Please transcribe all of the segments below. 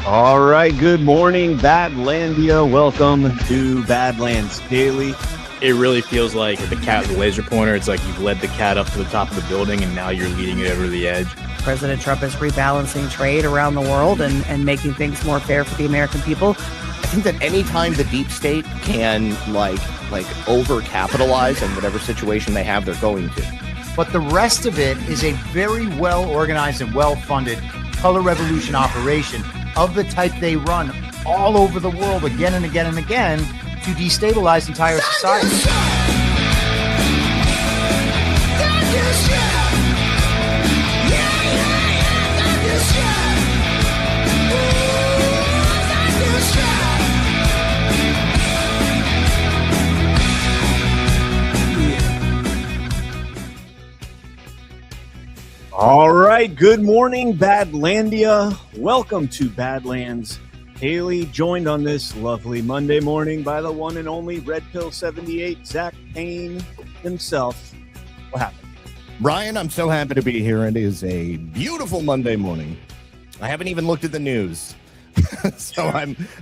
All right, good morning, Badlandia. Welcome to Badlands Daily. It really feels like the cat with the laser pointer. It's like you've led the cat up to the top of the building and now you're leading it over the edge. President Trump is rebalancing trade around the world and making things more fair for the American people. I think that anytime the deep state can like overcapitalize in whatever situation they have, they're going to. But the rest of it is a very well organized and well funded color revolution operation of the type they run all over the world again and again and again to destabilize entire society. All right, good morning, Badlandia. Welcome to Badlands Daily, joined on this lovely Monday morning by the one and only Red Pill 78, Zach Payne himself. What happened? Brian, I'm so happy to be here. It is a beautiful Monday morning. I haven't even looked at the news. So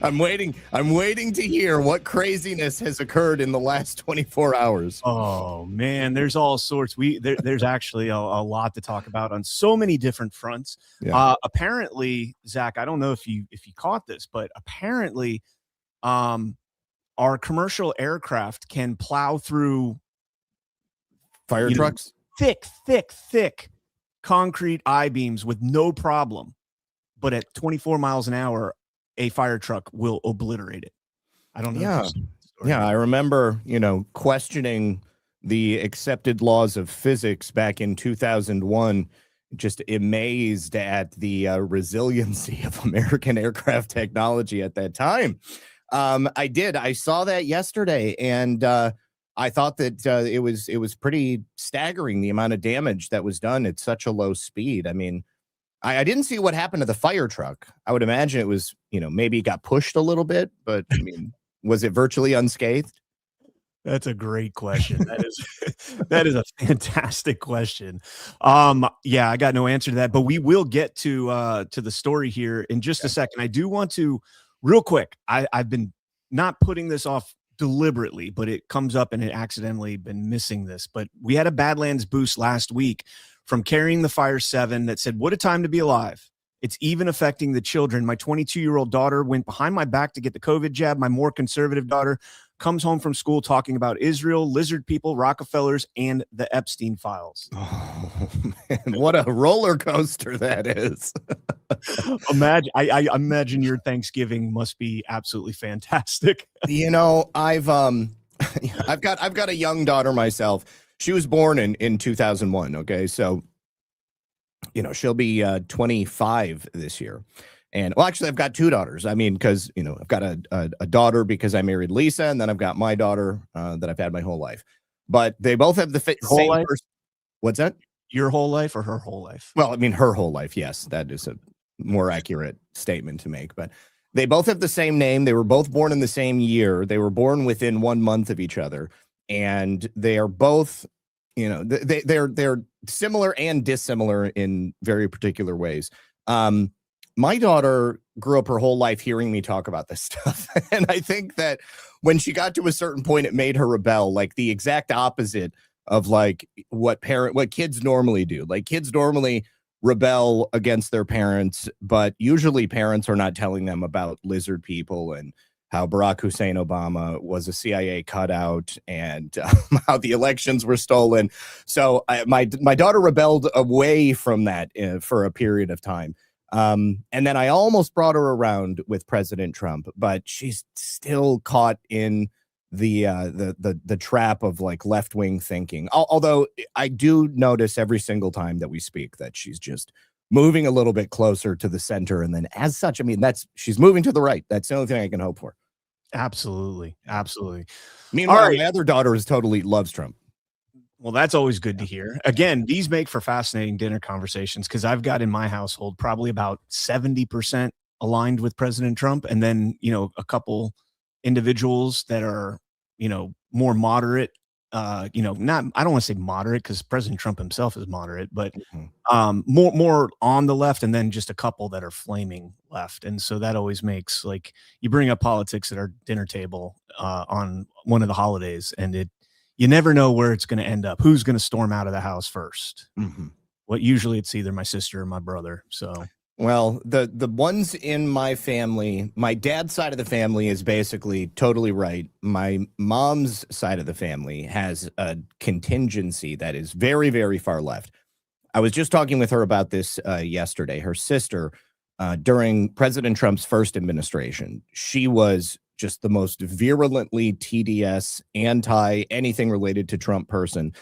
I'm waiting to hear what craziness has occurred in the last 24 hours. Oh man, there's all sorts. There's actually a lot to talk about on so many different fronts. Yeah. Apparently, Zach, I don't know if you caught this, but apparently, our commercial aircraft can plow through fire trucks, thick concrete I-beams with no problem. But at 24 miles an hour, a fire truck will obliterate it. I don't know. Yeah. I remember, questioning the accepted laws of physics back in 2001, just amazed at the resiliency of American aircraft technology at that time. I saw that yesterday, and I thought that it was pretty staggering, the amount of damage that was done at such a low speed. I mean, I didn't see what happened to the fire truck. I would imagine it was, maybe it got pushed a little bit, I mean, was it virtually unscathed? That's a great question. That is a fantastic question. Yeah, I got no answer to that, but we will get to the story here in just a second. I do want to, real quick, I've been not putting this off deliberately, but it comes up and it accidentally been missing this. But we had a Badlands boost last week from Carrying the Fire 7 that said, "What a time to be alive. It's even affecting the children. My 22-year-old daughter went behind my back to get the COVID jab. My more conservative daughter comes home from school talking about Israel, lizard people, Rockefellers, and the Epstein files." Oh, man, what a roller coaster that is. I imagine your Thanksgiving must be absolutely fantastic. I've got a young daughter myself. She was born in 2001. Okay. So, she'll be 25 this year. And well, actually I've got two daughters. I mean, cause I've got a daughter because I married Lisa, and then I've got my daughter that I've had my whole life, but they both have the same person. What's that? Your whole life or her whole life? Well, I mean, her whole life. Yes. That is a more accurate statement to make, but they both have the same name. They were both born in the same year. They were born within 1 month of each other. And they are both, they're similar and dissimilar in very particular ways. My daughter grew up her whole life hearing me talk about this stuff. And I think that when she got to a certain point, it made her rebel, like the exact opposite of like what kids normally do. Like kids normally rebel against their parents, but usually parents are not telling them about lizard people and how Barack Hussein Obama was a CIA cutout and how the elections were stolen. So my daughter rebelled away from that for a period of time. And then I almost brought her around with President Trump, but she's still caught in the trap of like left-wing thinking. Although I do notice every single time that we speak that she's just moving a little bit closer to the center. And then as such, I mean, she's moving to the right. That's the only thing I can hope for. Absolutely. Meanwhile, my other daughter totally loves Trump. Well, that's always good to hear. Again, these make for fascinating dinner conversations because I've got in my household probably about 70% aligned with President Trump, and then, a couple individuals that are, more moderate not, I don't want to say moderate because President Trump himself is moderate, but Mhm. more on the left, and then just a couple that are flaming left. And so that always makes, like, you bring up politics at our dinner table on one of the holidays, and you never know where it's going to end up, who's going to storm out of the house first. Mhm. What usually it's either my sister or my brother. So Well, the ones in my family, my dad's side of the family is basically totally right. My mom's side of the family has a contingency that is very, very far left. I was just talking with her about this yesterday. Her sister, during President Trump's first administration, she was just the most virulently TDS, anti anything related to Trump person.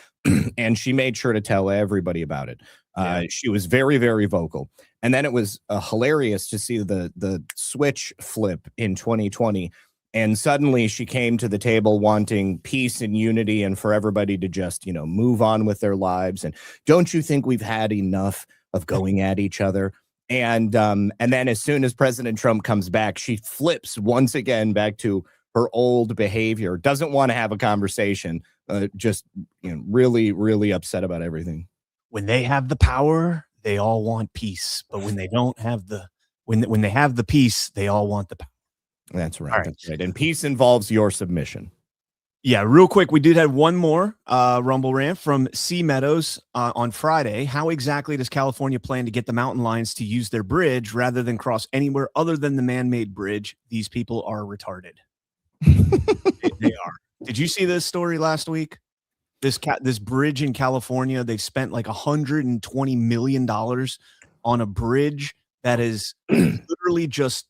And she made sure to tell everybody about it. She was very, very vocal. And then it was hilarious to see the switch flip in 2020. And suddenly she came to the table wanting peace and unity and for everybody to just, move on with their lives. And don't you think we've had enough of going at each other? And then as soon as President Trump comes back, she flips once again back to her old behavior, doesn't want to have a conversation, just really, really upset about everything. when they have the power, they all want peace. But when they don't have when they have the peace, they all want the power. That's right. All right. That's right. And peace involves your submission. Yeah, real quick, we did have one more Rumble rant from C. Meadows on Friday. How exactly does California plan to get the mountain lions to use their bridge rather than cross anywhere other than the man-made bridge? These people are retarded. They are. Did you see this story last week? This bridge in California, they've spent like $120 million on a bridge that is literally just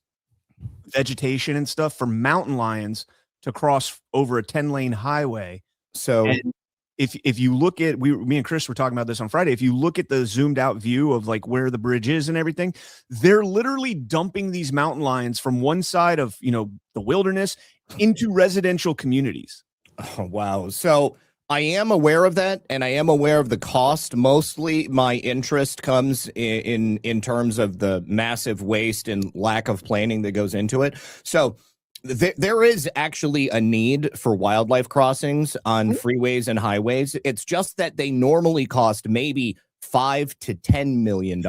vegetation and stuff for mountain lions to cross over a 10-lane highway. So and if you look at, me and Chris were talking about this on Friday, if you look at the zoomed out view of like where the bridge is and everything, they're literally dumping these mountain lions from one side of, the wilderness into residential communities. Oh, wow. So I am aware of that, and I am aware of the cost. Mostly my interest comes in terms of the massive waste and lack of planning that goes into it. So there is actually a need for wildlife crossings on freeways and highways. It's just that they normally cost maybe $5 to $10 million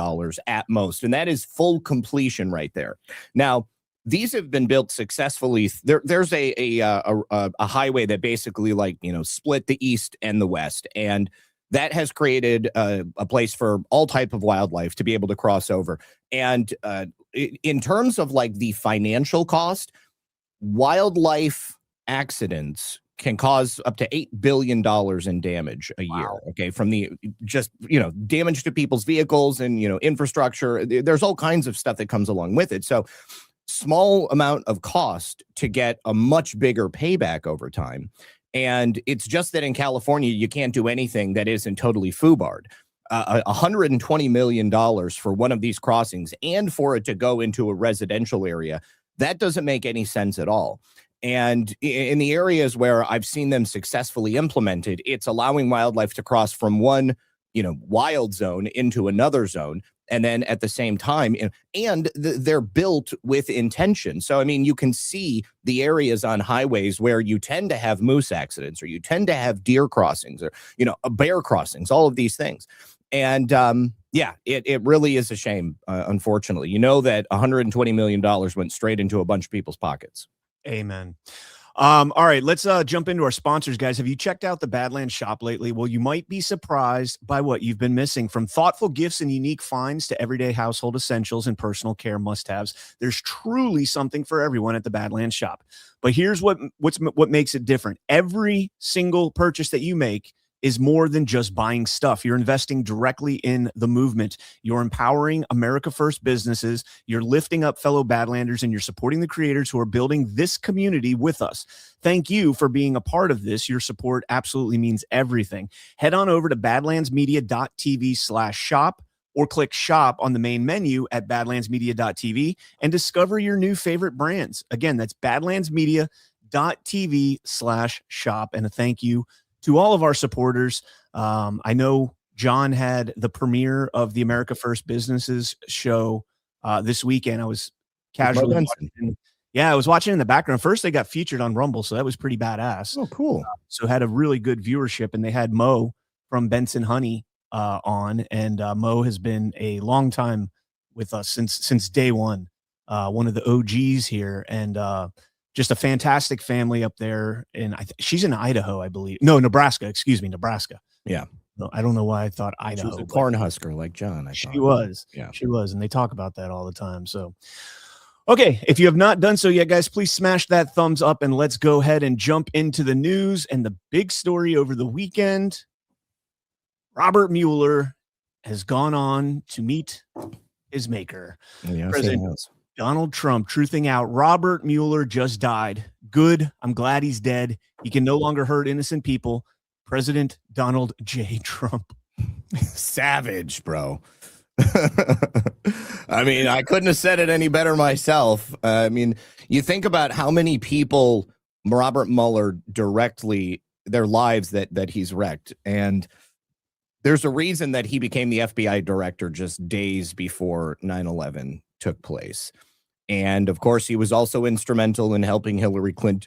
at most, and that is full completion right there. Now, these have been built successfully. There's a highway that basically split the east and the west, and that has created a place for all type of wildlife to be able to cross over. And in terms of like the financial cost, wildlife accidents can cause up to $8 billion in damage a year. Okay. From the damage to people's vehicles and, infrastructure. There's all kinds of stuff that comes along with it. So small amount of cost to get a much bigger payback over time. And it's just that in California, you can't do anything that isn't totally foobarred. $120 million for one of these crossings and for it to go into a residential area, that doesn't make any sense at all. And in the areas where I've seen them successfully implemented, it's allowing wildlife to cross from one, wild zone into another zone. And then at the same time, they're built with intention. So, I mean, you can see the areas on highways where you tend to have moose accidents, or you tend to have deer crossings, or, bear crossings, all of these things. And it really is a shame, unfortunately. That $120 million went straight into a bunch of people's pockets. Amen. All right, let's jump into our sponsors, guys. Have you checked out the Badlands Shop lately? Well, you might be surprised by what you've been missing. From thoughtful gifts and unique finds to everyday household essentials and personal care must-haves, there's truly something for everyone at the Badlands Shop. But here's what makes it different. Every single purchase that you make is more than just buying stuff. You're investing directly in the movement. You're empowering America First businesses. You're lifting up fellow Badlanders, and you're supporting the creators who are building this community with us. Thank you for being a part of this. Your support absolutely means everything. Head on over to badlandsmedia.tv/shop or click shop on the main menu at badlandsmedia.tv and discover your new favorite brands. Again, that's badlandsmedia.tv/shop. And a thank you to all of our supporters. I know John had the premiere of the America First Businesses show this weekend. I was casually watching Yeah, I was watching in the background. First, they got featured on Rumble, so that was pretty badass. Oh, cool. So had a really good viewership, and they had Mo from Benson Honey on, and Mo has been a long time with us since day one. One of the OGs here, and just a fantastic family up there. And she's in Idaho, I believe. No, Nebraska. Excuse me, Nebraska. Yeah. No, I don't know why I thought She Idaho. was a corn husker like John. I She thought. was. Yeah. She was, and they talk about that all the time. So. Okay, if you have not done so yet, guys, please smash that thumbs up and let's go ahead and jump into the news and the big story over the weekend. Robert Mueller has gone on to meet his maker. Yes, President Donald Trump truthing out. Robert Mueller just died. Good. I'm glad he's dead. He can no longer hurt innocent people. President Donald J. Trump. Savage, bro. I mean, I couldn't have said it any better myself. I mean, you think about how many people Robert Mueller directly, their lives that he's wrecked. And there's a reason that he became the FBI director just days before 9/11 took place. And of course, he was also instrumental in helping Hillary Clinton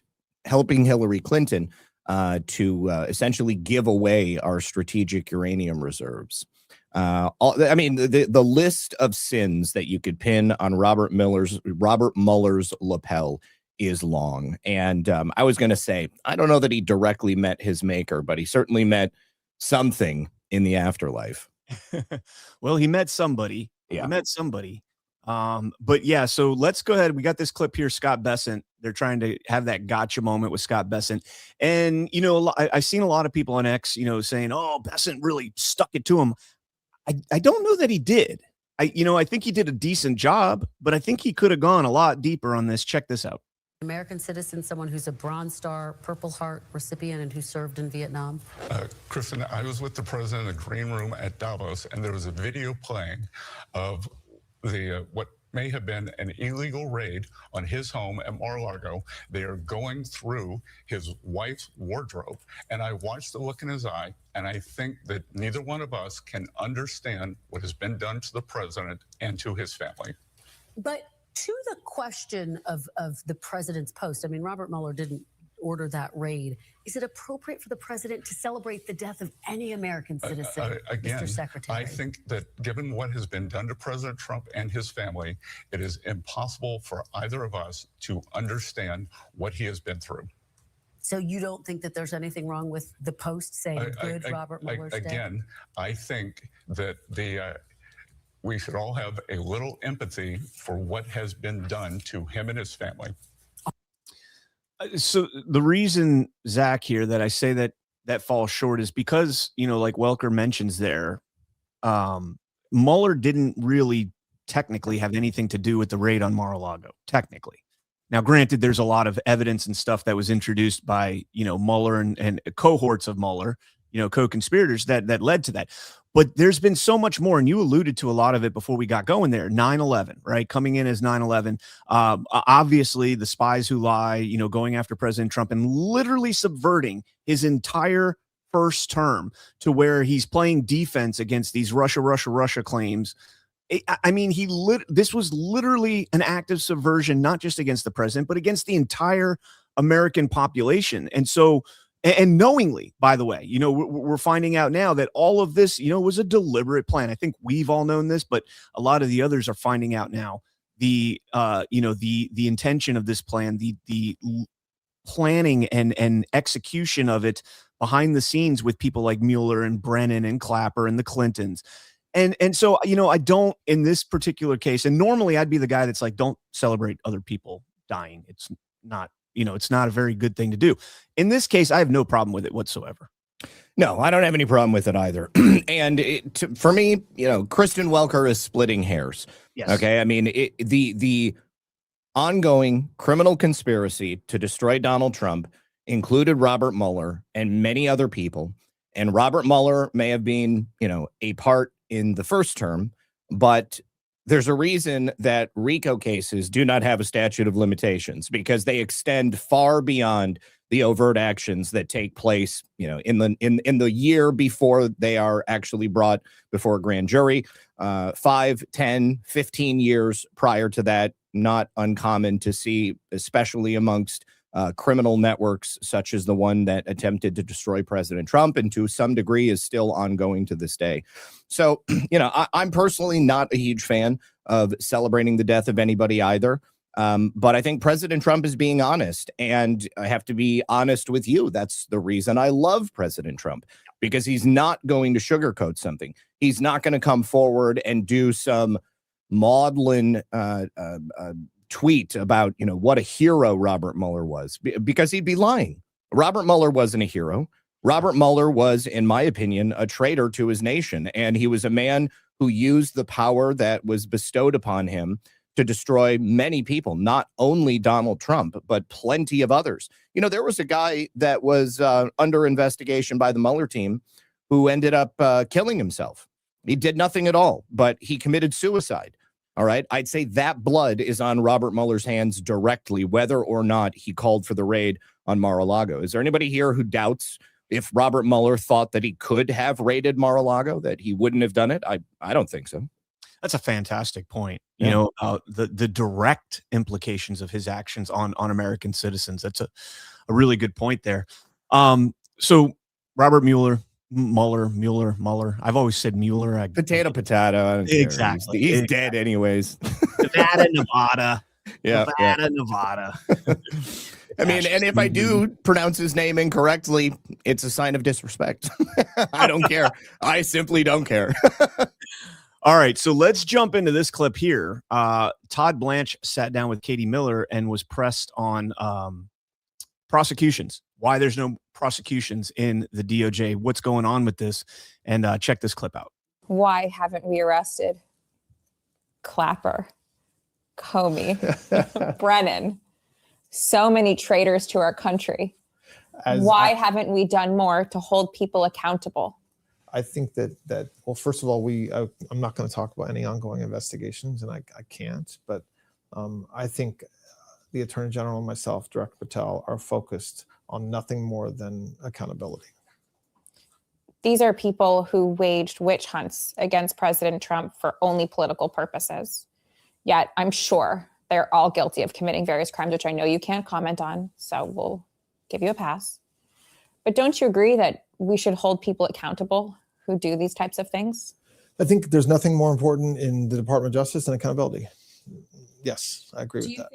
to essentially give away our strategic uranium reserves. I mean, the list of sins that you could pin on Robert Mueller's lapel is long. And I was going to say, I don't know that he directly met his maker, but he certainly met something in the afterlife. Well, he met somebody. Yeah. He met somebody. But yeah, so let's go ahead. We got this clip here. Scott Bessent. They're trying to have that gotcha moment with Scott Bessent. And, you know, I've seen a lot of people on X, you know, saying, oh, Bessent really stuck it to him. I don't know that he did. I think he did a decent job, but I think he could have gone a lot deeper on this. Check this out. American citizen, someone who's a Bronze Star, Purple Heart recipient and who served in Vietnam? Kristen, I was with the president in the green room at Davos, and there was a video playing of the what may have been an illegal raid on his home at Mar-a-Lago. They are going through his wife's wardrobe, and I watched the look in his eye, and I think that neither one of us can understand what has been done to the president and to his family. But to the question of the president's post, I mean, Robert Mueller didn't order that raid. Is it appropriate for the president to celebrate the death of any American citizen, again, Mr. Secretary? I think that given what has been done to President Trump and his family, it is impossible for either of us to understand what he has been through. So you don't think that there's anything wrong with the post saying good Robert Mueller's dead? Again, I think that we should all have a little empathy for what has been done to him and his family. So the reason, Zach, here that I say that falls short is because, you know, like Welker mentions there, Mueller didn't really technically have anything to do with the raid on Mar-a-Lago, technically. Now, granted, there's a lot of evidence and stuff that was introduced by, you know, Mueller and cohorts of Mueller, you know, co-conspirators that led to that. But there's been so much more, and you alluded to a lot of it before we got going there. 9/11, right? Coming in as 9/11. Obviously, the spies who lie, you know, going after President Trump and literally subverting his entire first term to where he's playing defense against these Russia claims. I mean, this was literally an act of subversion, not just against the president, but against the entire American population. And so, and knowingly, by the way, you know, we're finding out now that all of this, you know, was a deliberate plan. I think we've all known this, but a lot of the others are finding out now the intention of this plan, the planning and execution of it behind the scenes with people like Mueller and Brennan and Clapper and the Clintons. And so, you know, I don't, in this particular case, and normally I'd be the guy that's like, don't celebrate other people dying. It's not, you know, it's not a very good thing to do. In this case, I have no problem with it whatsoever. No, I don't have any problem with it either. And for me, you know, Kristen Welker is splitting hairs. Yes. Okay. I mean, the ongoing criminal conspiracy to destroy Donald Trump included Robert Mueller and many other people. And Robert Mueller may have been, you know, a part in the first term, but there's a reason that RICO cases do not have a statute of limitations, because they extend far beyond the overt actions that take place, you know, in the year before they are actually brought before a grand jury. 5, 10, 15 years prior to that, not uncommon to see, especially amongst criminal networks such as the one that attempted to destroy President Trump, and to some degree is still ongoing to this day. So, I'm personally not a huge fan of celebrating the death of anybody either. But I think President Trump is being honest, and I have to be honest with you. That's the reason I love President Trump, because he's not going to sugarcoat something. He's not going to come forward and do some maudlin tweet about, what a hero Robert Mueller was, because he'd be lying. Robert Mueller wasn't a hero. Robert Mueller was, in my opinion, a traitor to his nation. And he was a man who used the power that was bestowed upon him to destroy many people, not only Donald Trump, but plenty of others. There was a guy that was under investigation by the Mueller team who ended up killing himself. He did nothing at all, but he committed suicide. All right. I'd say that blood is on Robert Mueller's hands directly, whether or not he called for the raid on Mar-a-Lago. Is there anybody here who doubts if Robert Mueller thought that he could have raided Mar-a-Lago, that he wouldn't have done it? I don't think so. That's a fantastic point. Yeah. The direct implications of his actions on American citizens. That's a really good point there. So Robert Mueller. I've always said Mueller. Potato. I don't care. Exactly. He's dead anyways. Nevada, Nevada. Yeah. Nevada. I mean, and if I do pronounce his name incorrectly, it's a sign of disrespect. I don't care. I simply don't care. All right, so let's jump into this clip here. Todd Blanche sat down with Katie Miller and was pressed on prosecutions. Why there's no prosecutions in the DOJ? What's going on with this? And check this clip out. Why haven't we arrested Clapper, Comey, Brennan? So many traitors to our country. Why haven't we done more to hold people accountable? I think that well, first of all, I'm not going to talk about any ongoing investigations, and I can't. But I think the Attorney General and myself, Director Patel, are focused on nothing more than accountability. These are people who waged witch hunts against President Trump for only political purposes. Yet I'm sure they're all guilty of committing various crimes, which I know you can't comment on, so we'll give you a pass. But don't you agree that we should hold people accountable who do these types of things? I think there's nothing more important in the Department of Justice than accountability. Yes, I agree with that.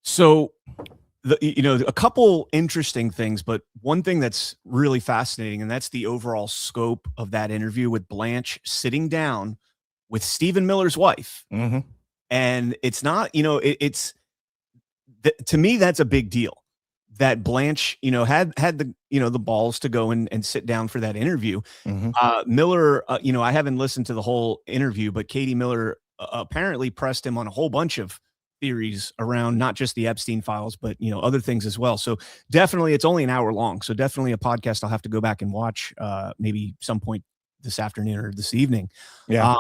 So, a couple interesting things, but one thing that's really fascinating, and that's the overall scope of that interview with Blanche sitting down with Stephen Miller's wife. Mm-hmm. And it's not, to me, that's a big deal. That Blanche, had the, the balls to go and sit down for that interview. Mm-hmm. Miller, I haven't listened to the whole interview, but Katie Miller apparently pressed him on a whole bunch of theories around not just the Epstein files, but, other things as well. So definitely, it's only an hour long. So definitely a podcast I'll have to go back and watch maybe some point this afternoon or this evening. Yeah.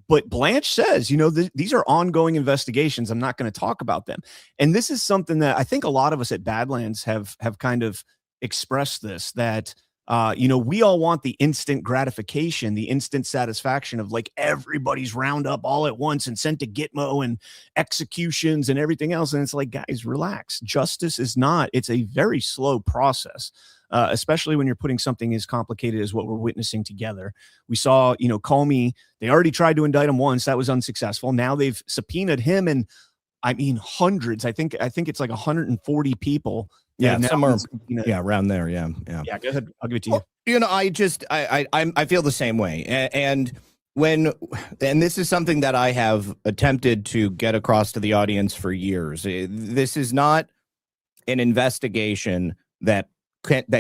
But Blanche says, these are ongoing investigations. I'm not going to talk about them. And this is something that I think a lot of us at Badlands have kind of expressed this, that, we all want the instant gratification, the instant satisfaction of like everybody's round up all at once and sent to Gitmo and executions and everything else. And it's like, guys, relax. Justice is not. It's a very slow process. Especially when you're putting something as complicated as what we're witnessing together. We saw, Comey, they already tried to indict him once. That was unsuccessful. Now they've subpoenaed him, and I mean, hundreds. I think it's like 140 people. Yeah, somewhere, around there. Yeah. Go ahead. I'll give it to you. Well, I feel the same way. And this is something that I have attempted to get across to the audience for years. This is not an investigation that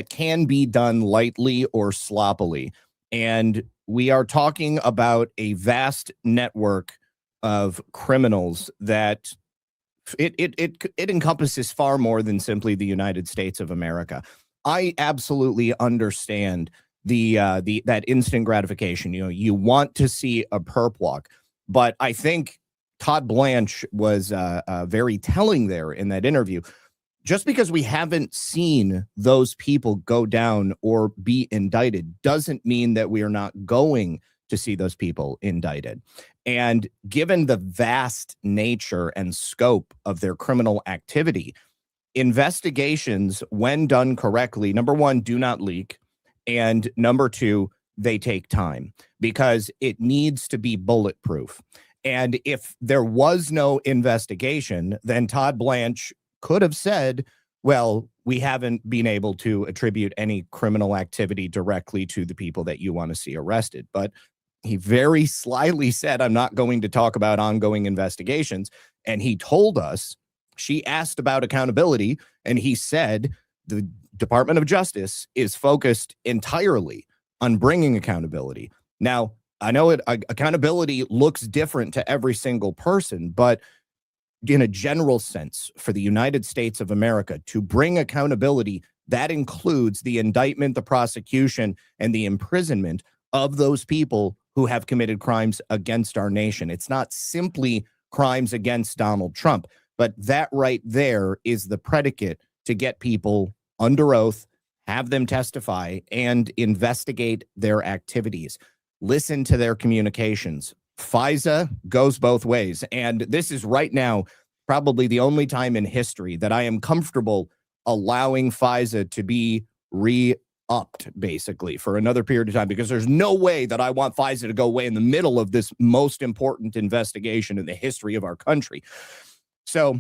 can be done lightly or sloppily. And we are talking about a vast network of criminals that it encompasses far more than simply the United States of America. I absolutely understand that instant gratification. You want to see a perp walk, but I think Todd Blanche was very telling there in that interview. Just because we haven't seen those people go down or be indicted doesn't mean that we are not going to see those people indicted. And given the vast nature and scope of their criminal activity, investigations, when done correctly, number one, do not leak. And number two, they take time because it needs to be bulletproof. And if there was no investigation, then Todd Blanche could have said, well, we haven't been able to attribute any criminal activity directly to the people that you want to see arrested. But he very slyly said, I'm not going to talk about ongoing investigations. And he told us, she asked about accountability, and he said the Department of Justice is focused entirely on bringing accountability. Now, I know accountability looks different to every single person, but in a general sense, for the United States of America to bring accountability, that includes the indictment, the prosecution, and the imprisonment of those people who have committed crimes against our nation. It's not simply crimes against Donald Trump, but that right there is the predicate to get people under oath, have them testify, and investigate their activities. Listen to their communications. FISA goes both ways. And this is right now probably the only time in history that I am comfortable allowing FISA to be re-upped, basically, for another period of time, because there's no way that I want FISA to go away in the middle of this most important investigation in the history of our country. So,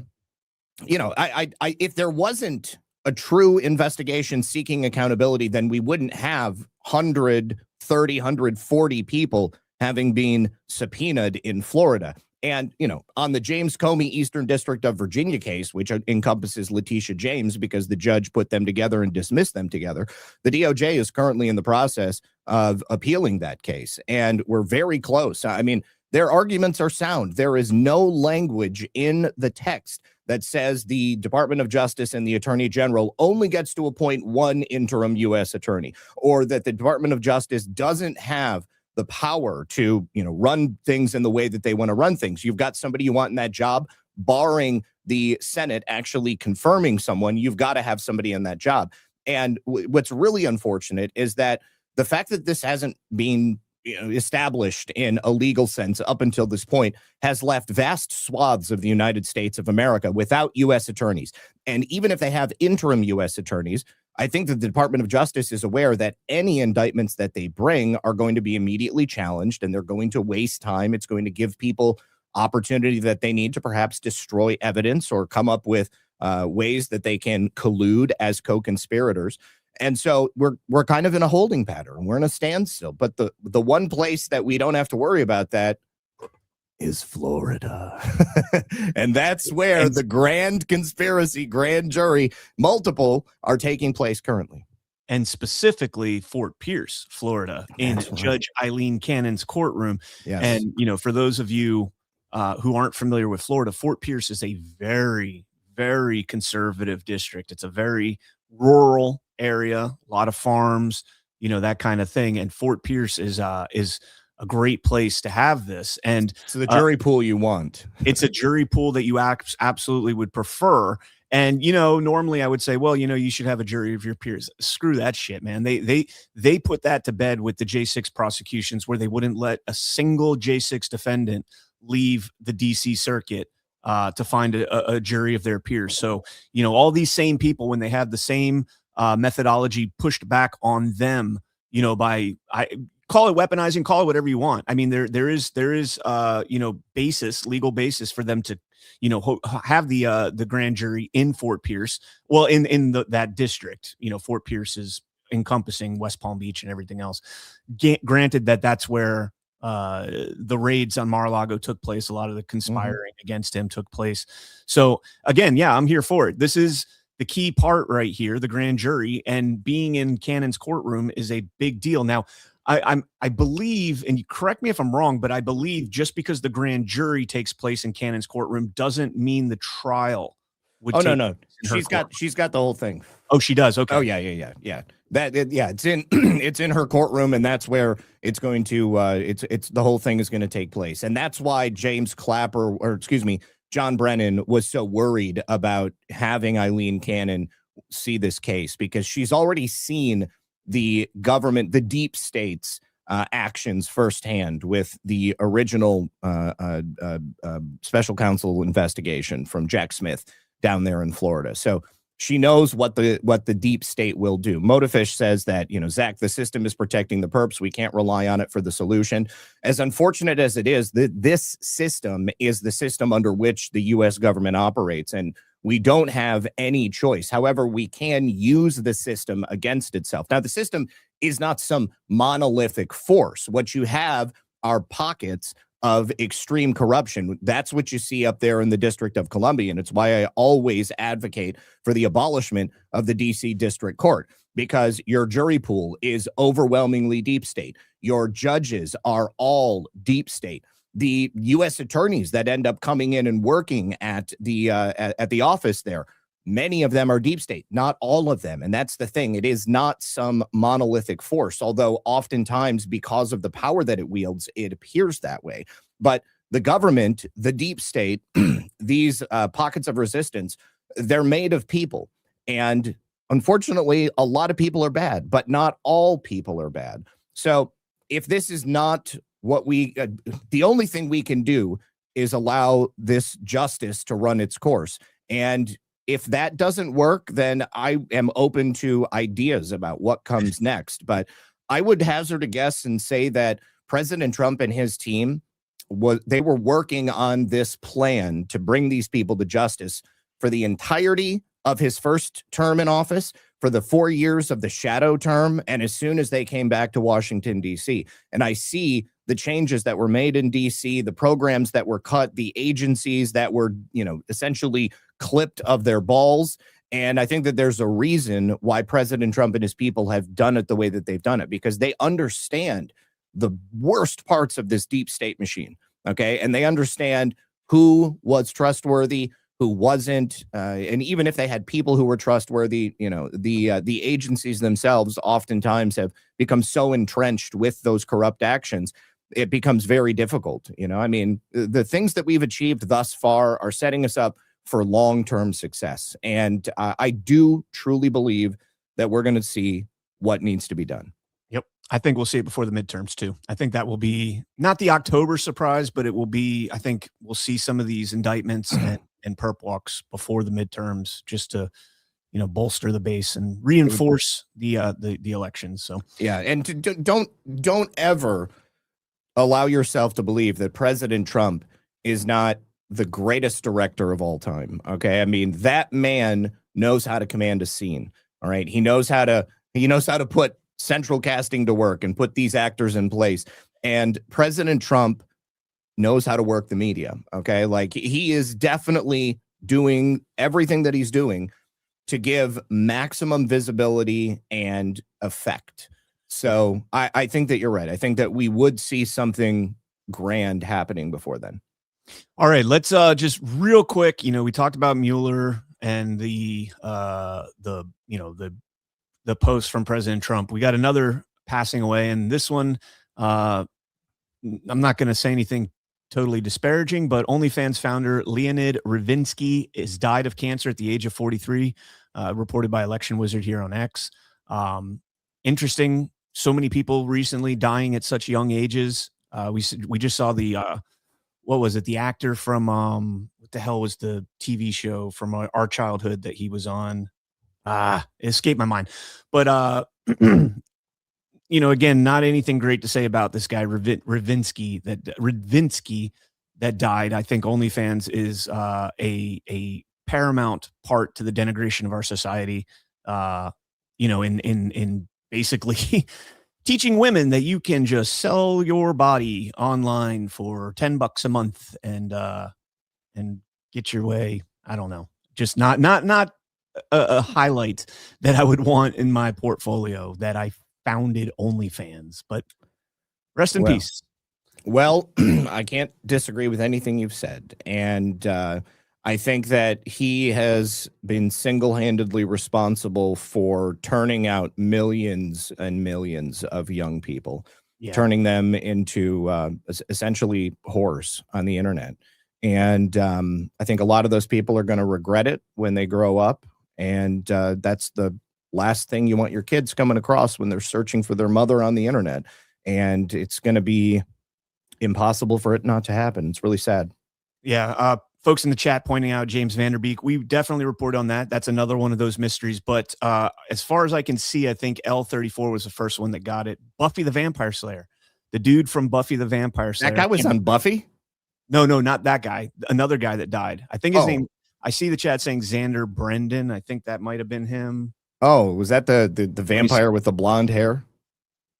you know, I if there wasn't a true investigation seeking accountability, then we wouldn't have 130, 140 people having been subpoenaed in Florida. And, you know, on the James Comey Eastern District of Virginia case, which encompasses Letitia James because the judge put them together and dismissed them together, the DOJ is currently in the process of appealing that case. And we're very close. I mean, their arguments are sound. There is no language in the text that says the Department of Justice and the Attorney General only gets to appoint one interim U.S. attorney, or that the Department of Justice doesn't have the power to, you know, run things in the way that they want to run things. You've got somebody you want in that job, barring the Senate actually confirming someone, you've got to have somebody in that job. And what's really unfortunate is that the fact that this hasn't been established in a legal sense up until this point has left vast swaths of the United States of America without U.S. attorneys. And even if they have interim U.S. attorneys, I think that the Department of Justice is aware that any indictments that they bring are going to be immediately challenged, and they're going to waste time. It's going to give people opportunity that they need to perhaps destroy evidence or come up with ways that they can collude as co-conspirators. And so we're kind of in a holding pattern. We're in a standstill. But the one place that we don't have to worry about that is Florida. And that's where the grand conspiracy, grand jury, multiple are taking place currently. And specifically Fort Pierce, Florida, in Judge Eileen Cannon's courtroom. Yes. And, you know, for those of you who aren't familiar with Florida, Fort Pierce is a very, very conservative district. It's a very rural area, a lot of farms, you know, that kind of thing. And Fort Pierce is a great place to have this. And so the jury pool you want. It's a jury pool that you absolutely would prefer. And, you know, normally I would say, well, you know, you should have a jury of your peers. Screw that shit, man. They put that to bed with the J6 prosecutions, where they wouldn't let a single J6 defendant leave the DC circuit to find a jury of their peers. So, you know, all these same people, when they have the same methodology pushed back on them, you know, by call it weaponizing, call it whatever you want. I mean, there is you know, legal basis for them to, you know, have the grand jury in Fort Pierce. Well, in that district, you know, Fort Pierce is encompassing West Palm Beach and everything else. Granted that that's where the raids on Mar-a-Lago took place. A lot of the conspiring against him took place. So again, yeah, I'm here for it. This is the key part right here, the grand jury, and being in Cannon's courtroom is a big deal. Now, I believe, and you correct me if I'm wrong, but I believe just because the grand jury takes place in Cannon's courtroom doesn't mean the trial would. Oh, no. She's got the whole thing. Oh, she does. Okay. Oh, yeah. It's in her courtroom, and that's where it's going to it's the whole thing is going to take place. And that's why John Brennan was so worried about having Eileen Cannon see this case, because she's already seen the government, the deep states, actions firsthand with the original special counsel investigation from Jack Smith down there in Florida. So she knows what the deep state will do. Motifish says that, Zach, the system is protecting the perps. We can't rely on it for the solution. As unfortunate as it is, this system is the system under which the U.S. government operates, and we don't have any choice. However, we can use the system against itself. Now, the system is not some monolithic force. What you have are pockets of extreme corruption. That's what you see up there in the District of Columbia. And it's why I always advocate for the abolishment of the DC District Court, because your jury pool is overwhelmingly deep state. Your judges are all deep state. The U.S. attorneys that end up coming in and working at the office there, many of them are deep state, not all of them. And that's the thing. It is not some monolithic force, although oftentimes because of the power that it wields, it appears that way. But the government, the deep state, these pockets of resistance, they're made of people. And unfortunately, a lot of people are bad, but not all people are bad. So if this is not what the only thing we can do is allow this justice to run its course. And if that doesn't work, then I am open to ideas about what comes next. But I would hazard a guess and say that President Trump and his team, they were working on this plan to bring these people to justice for the entirety of his first term in office, for the 4 years of the shadow term, and as soon as they came back to Washington, D.C. And I see the changes that were made in D.C., the programs that were cut, the agencies that were, essentially clipped of their balls. And I think that there's a reason why President Trump and his people have done it the way that they've done it, because they understand the worst parts of this deep state machine. Okay. And they understand who was trustworthy, who wasn't. And even if they had people who were trustworthy, the agencies themselves oftentimes have become so entrenched with those corrupt actions, it becomes very difficult. The things that we've achieved thus far are setting us up for long-term success. And I do truly believe that we're going to see what needs to be done. Yep. I think we'll see it before the midterms too. I think that will be not the October surprise, but it will be, I think we'll see some of these indictments and perp walks before the midterms, just to, bolster the base and reinforce the elections. So, yeah. And don't ever allow yourself to believe that President Trump is not the greatest director of all time. Okay. I mean, that man knows how to command a scene. All right. He knows how to put central casting to work and put these actors in place. And President Trump knows how to work the media. Okay. Like, he is definitely doing everything that he's doing to give maximum visibility and effect. So I think that you're right. I think that we would see something grand happening before then. All right, let's just real quick, we talked about Mueller and the post from President Trump. We got another passing away, and this one, I'm not going to say anything totally disparaging, but OnlyFans founder Leonid Ravinsky has died of cancer at the age of 43, reported by Election Wizard here on X. Interesting. So many people recently dying at such young ages. We just saw the what was it? The actor from what the hell was the TV show from our childhood that he was on? It escaped my mind. But again, not anything great to say about this guy Ravinsky that died. I think OnlyFans is a paramount part to the denigration of our society. In basically teaching women that you can just sell your body online for $10 a month and get your way. I don't know. Just not a highlight that I would want in my portfolio, that I founded OnlyFans, but rest in peace. Well, I can't disagree with anything you've said. And I think that he has been single-handedly responsible for turning out millions and millions of young people, turning them into essentially whores on the internet. And I think a lot of those people are going to regret it when they grow up. And that's the last thing you want your kids coming across when they're searching for their mother on the internet. and it's going to be impossible for it not to happen. It's really sad. Yeah. Folks in the chat pointing out James Vanderbeek. We definitely report on that. That's another one of those mysteries. But as far as I can see, I think L34 was the first one that got it. Buffy the Vampire Slayer. The dude from Buffy the Vampire Slayer. That guy was on Buffy? No, not that guy. Another guy that died. I think his name, I see the chat saying Xander Brendan. I think that might have been him. Oh, was that the vampire with the blonde hair?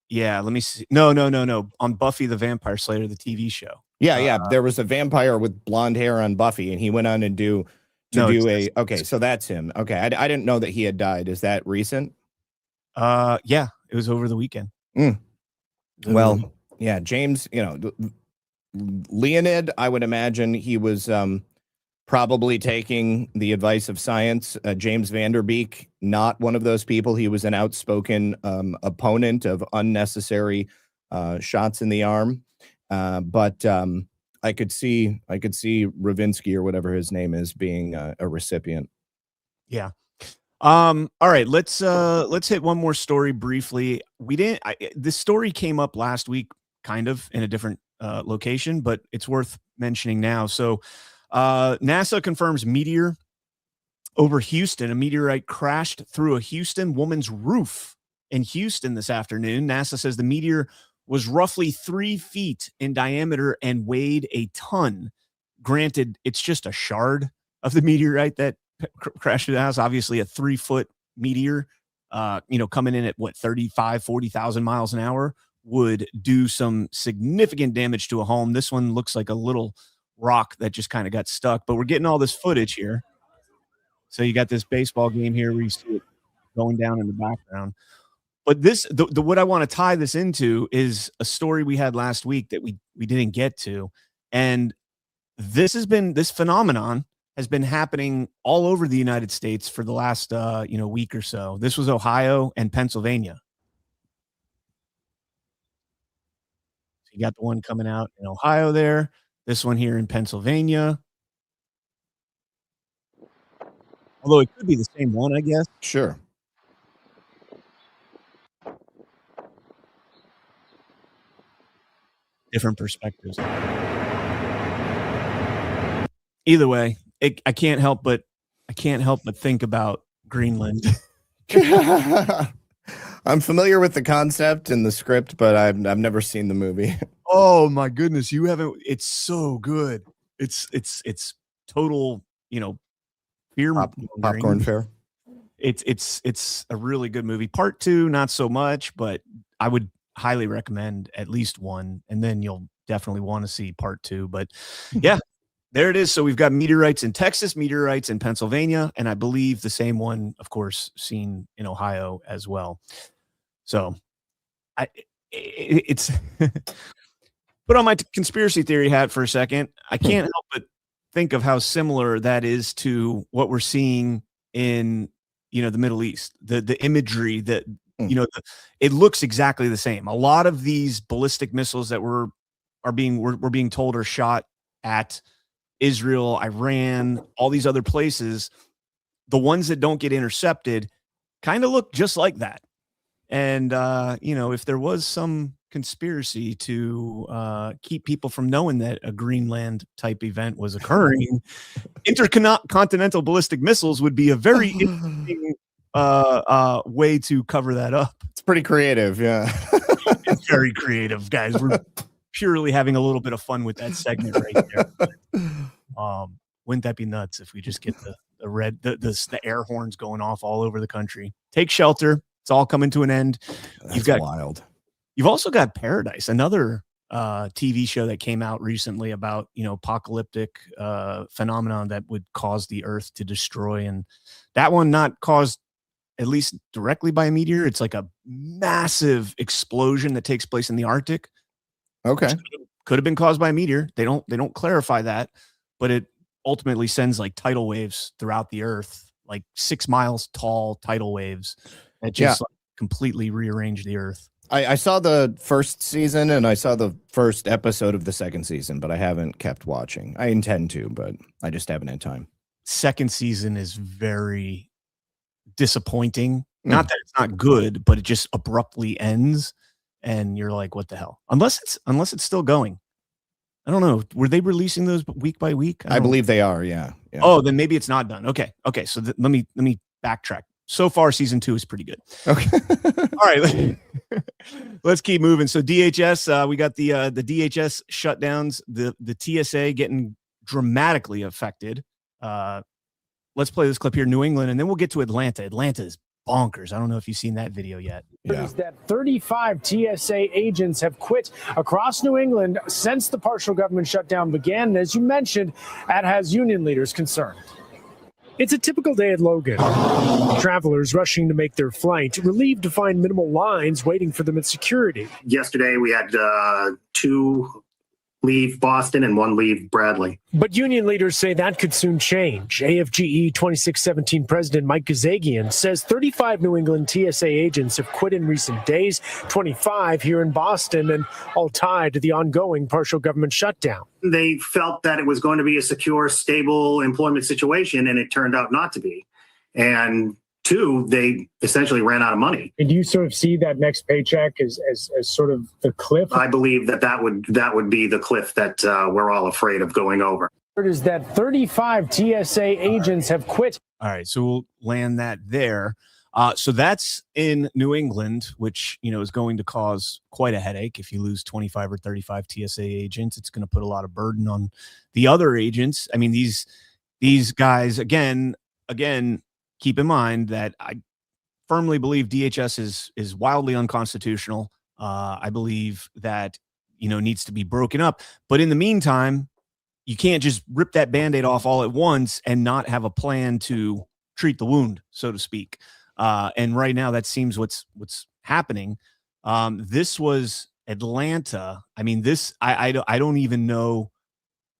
Yeah, let me see. No. On Buffy the Vampire Slayer, the TV show. Yeah. There was a vampire with blonde hair on Buffy, and he went on to okay, so that's him. Okay, I didn't know that he had died. Is that recent? Yeah, it was over the weekend. Well, yeah, James, Leonid, I would imagine he was probably taking the advice of science. James Vanderbeek, not one of those people. He was an outspoken opponent of unnecessary shots in the arm. But I could see Ravinsky or whatever his name is being a recipient. Yeah. All right, let's hit one more story briefly. This story came up last week, kind of in a different location, but it's worth mentioning now. So NASA confirms Meteor over Houston. A meteorite crashed through a Houston woman's roof in Houston this afternoon. NASA says the meteor was roughly 3 feet in diameter and weighed a ton. Granted, it's just a shard of the meteorite that crashed through the house. Obviously, a 3-foot meteor, coming in at 40,000 miles an hour would do some significant damage to a home. This one looks like a little rock that just kind of got stuck, but we're getting all this footage here. So you got this baseball game here where you see it going down in the background. But what I want to tie this into is a story we had last week that we didn't get to. And this phenomenon has been happening all over the United States for the last week or so. This was Ohio and Pennsylvania. So you got the one coming out in Ohio there, this one here in Pennsylvania. Although it could be the same one, I guess. Sure. Different perspectives. Either way, I can't help but think about Greenland. I'm familiar with the concept and the script, but I've never seen the movie. Oh my goodness, you haven't? It's so good. It's total, fear popcorn fare. It's a really good movie. Part 2, not so much, but I would highly recommend at least one, and then you'll definitely want to see part 2. But yeah, there it is. So we've got meteorites in Texas, meteorites in Pennsylvania, and I believe the same one, of course, seen in Ohio as well. So it's put on my conspiracy theory hat for a second. I can't help but think of how similar that is to what we're seeing in the Middle East. The imagery that it looks exactly the same. A lot of these ballistic missiles that we're being told are shot at Israel, Iran, all these other places, the ones that don't get intercepted kind of look just like that. And if there was some conspiracy to keep people from knowing that a Greenland type event was occurring, intercontinental ballistic missiles would be a very interesting way to cover that up. It's pretty creative. Yeah. It's very creative, guys. We're purely having a little bit of fun with that segment right there. Wouldn't that be nuts if we just get the air horns going off all over the country? Take shelter. It's all coming to an end. That's wild. You've also got Paradise, another TV show that came out recently about apocalyptic phenomenon that would cause the Earth to destroy, and that one not caused at least directly by a meteor. It's like a massive explosion that takes place in the Arctic. Okay, could have been caused by a meteor. They don't clarify that, but it ultimately sends like tidal waves throughout the Earth, like 6 miles tall tidal waves that just completely rearrange the Earth. I saw the first season and I saw the first episode of the second season, but I haven't kept watching. I intend to, but I just haven't had time. Second season is very disappointing. Not that it's not good, but it just abruptly ends. and you're like, what the hell? Unless it's still going. I don't know. Were they releasing those week by week? I believe they are. Yeah. Oh, then maybe it's not done. Okay. So let me backtrack. So far, season 2 is pretty good. Okay. All right. Let's keep moving. So DHS, we got the DHS shutdowns, the TSA getting dramatically affected. Let's play this clip here, New England, and then we'll get to Atlanta. Atlanta is bonkers. I don't know if you've seen that video yet. Is that 35 TSA agents have quit across New England since the partial government shutdown began. And as you mentioned, that has union leaders concerned. It's a typical day at Logan. Travelers rushing to make their flight, relieved to find minimal lines waiting for them at security. Yesterday, we had 2 leave Boston and 1 leave Bradley. But union leaders say that could soon change. AFGE 2617 President Mike Kazagian says 35 New England TSA agents have quit in recent days, 25 here in Boston, and all tied to the ongoing partial government shutdown. They felt that it was going to be a secure, stable employment situation, and it turned out not to be. And 2, they essentially ran out of money. And do you sort of see that next paycheck as sort of the cliff? I believe that would be the cliff that we're all afraid of going over. Is that 35 TSA agents have quit. All right, so we'll land that there. So that's in New England, which is going to cause quite a headache. If you lose 25 or 35 TSA agents, it's going to put a lot of burden on the other agents. I mean, these guys again. Keep in mind that I firmly believe DHS is wildly unconstitutional. I believe that, needs to be broken up. But in the meantime, you can't just rip that Band-Aid off all at once and not have a plan to treat the wound, so to speak. And right now that seems what's happening. This was Atlanta. I mean, I don't even know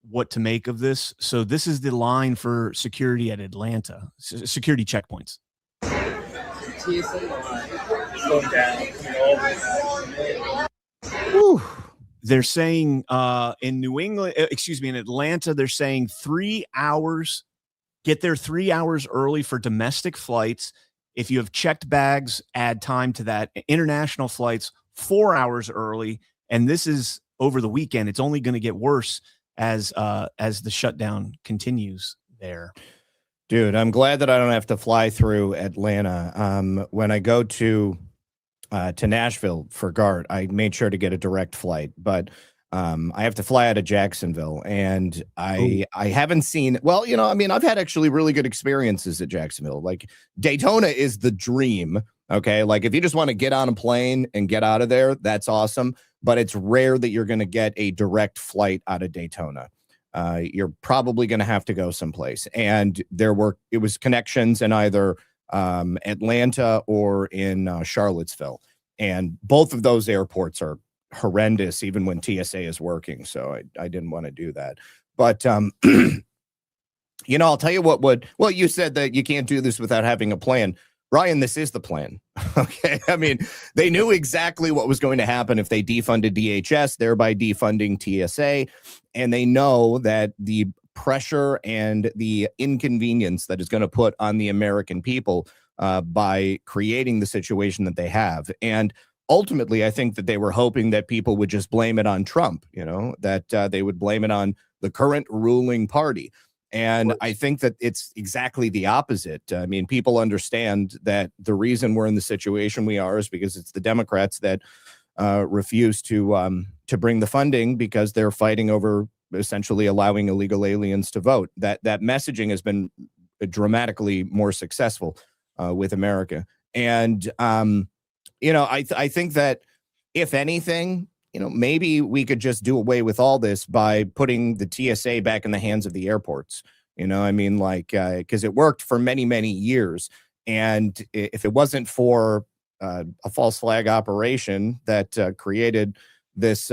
what to make of this. So this is the line for security at Atlanta, security checkpoints. They're saying in New England, in Atlanta, they're saying 3 hours, get there 3 hours early for domestic flights. If you have checked bags, add time to that. International flights, 4 hours early. And this is over the weekend. It's only going to get worse as the shutdown continues there. Dude, I'm glad that I don't have to fly through Atlanta. When I go to Nashville for GART, I made sure to get a direct flight, but I have to fly out of Jacksonville, and I haven't seen. Well, I've had actually really good experiences at Jacksonville. Like Daytona is the dream. Okay, like if you just want to get on a plane and get out of there, that's awesome. But it's rare that you're going to get a direct flight out of Daytona. You're probably going to have to go someplace. And it was connections in either Atlanta or in Charlottesville. And both of those airports are horrendous, even when TSA is working. So I didn't want to do that. But, I'll tell you well, you said that you can't do this without having a plan. Ryan, this is the plan. Okay. I mean, they knew exactly what was going to happen if they defunded DHS, thereby defunding TSA. And they know that the pressure and the inconvenience that is going to put on the American people by creating the situation that they have. And ultimately, I think that they were hoping that people would just blame it on Trump, that they would blame it on the current ruling party. And I think that it's exactly the opposite. I mean, people understand that the reason we're in the situation we are is because it's the Democrats that refuse to bring the funding because they're fighting over essentially allowing illegal aliens to vote. That messaging has been dramatically more successful with America. And, I think that if anything, maybe we could just do away with all this by putting the TSA back in the hands of the airports. Because it worked for many, many years. And if it wasn't for a false flag operation that created this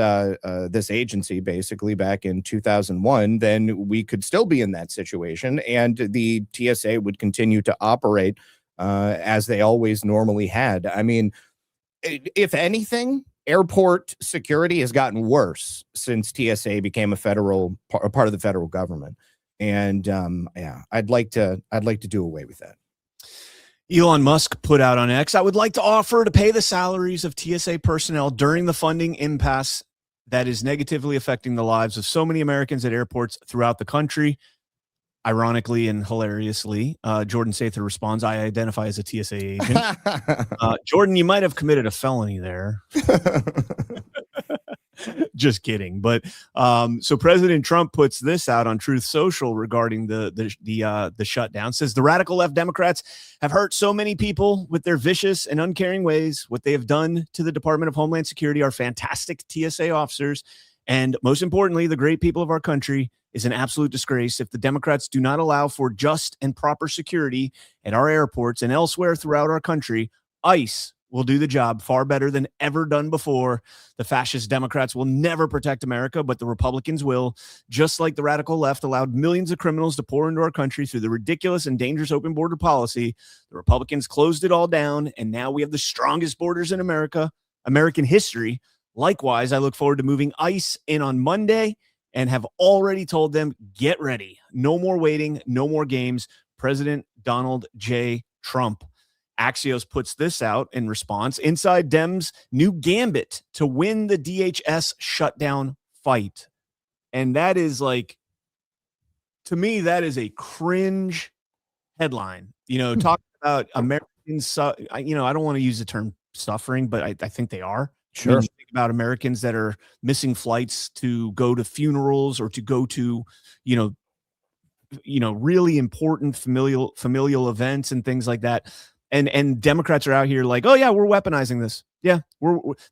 agency basically back in 2001, then we could still be in that situation. And the TSA would continue to operate as they always normally had. I mean, if anything, airport security has gotten worse since TSA became a part of the federal government. And I'd like to do away with that. Elon Musk put out on X, I would like to offer to pay the salaries of TSA personnel during the funding impasse that is negatively affecting the lives of so many Americans at airports throughout the country. Ironically and hilariously, Jordan Sather responds, I identify as a TSA agent. Jordan, you might have committed a felony there. Just kidding. But so President Trump puts this out on Truth Social regarding the shutdown. Says the radical left Democrats have hurt so many people with their vicious and uncaring ways. What they have done to the Department of Homeland Security, our fantastic TSA officers, and most importantly, the great people of our country, is an absolute disgrace. If the Democrats do not allow for just and proper security at our airports and elsewhere throughout our country, ICE will do the job far better than ever done before. The fascist Democrats will never protect America, but the Republicans will. Just like the radical left allowed millions of criminals to pour into our country through the ridiculous and dangerous open border policy, the Republicans closed it all down, and now we have the strongest borders in American history. Likewise, I look forward to moving ICE in on Monday and have already told them, get ready. No more waiting, no more games. President Donald J. Trump. Axios puts this out in response. Inside Dems' new gambit to win the DHS shutdown fight. And that is like, to me, that is a cringe headline. You know, talking about Americans, I don't want to use the term suffering, but I think they are. Sure. I mean, you think about Americans that are missing flights to go to funerals or to go to, really important familial events and things like that. And Democrats are out here like, oh yeah, we're weaponizing this. Yeah,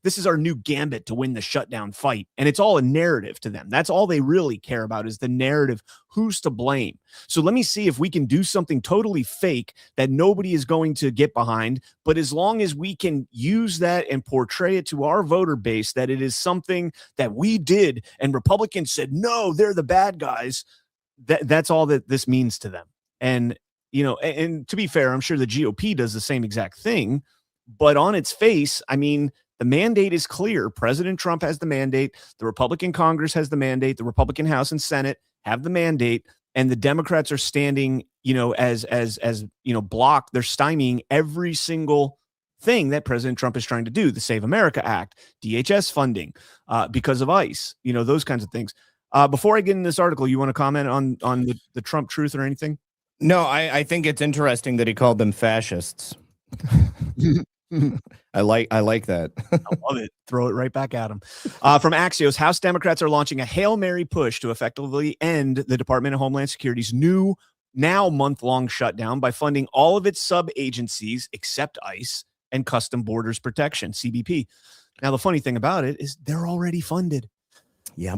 this is our new gambit to win the shutdown fight. And it's all a narrative to them. That's all they really care about is the narrative. Who's to blame? So let me see if we can do something totally fake that nobody is going to get behind. But as long as we can use that and portray it to our voter base that it is something that we did and Republicans said, no, they're the bad guys. That's all that this means to them. And and to be fair, I'm sure the GOP does the same exact thing, but on its face, I mean, the mandate is clear. President Trump has the mandate. The Republican Congress has the mandate. The Republican House and Senate have the mandate, and the Democrats are standing, as block. They're stymieing every single thing that President Trump is trying to do. The Save America Act, DHS funding, because of ICE, those kinds of things. Before I get in this article, you want to comment on the Trump truth or anything? No, I think it's interesting that he called them fascists. I like that. I love it. Throw it right back at him. From Axios, House Democrats are launching a Hail Mary push to effectively end the Department of Homeland Security's now month-long shutdown by funding all of its sub-agencies except ICE and Custom Borders Protection, CBP. Now, the funny thing about it is they're already funded. Yeah.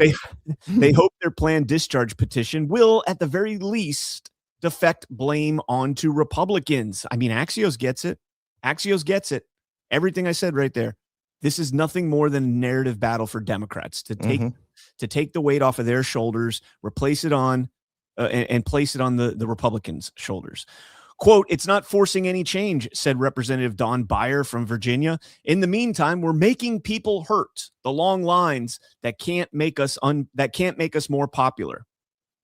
They hope their planned discharge petition will, at the very least, deflect blame onto Republicans. I mean, Axios gets it. Axios gets it. Everything I said right there. This is nothing more than a narrative battle for Democrats to take the weight off of their shoulders, replace it on and place it on the Republicans' shoulders. Quote, it's not forcing any change, said Representative Don Beyer from Virginia. In the meantime, we're making people hurt. The long lines that can't make us more popular.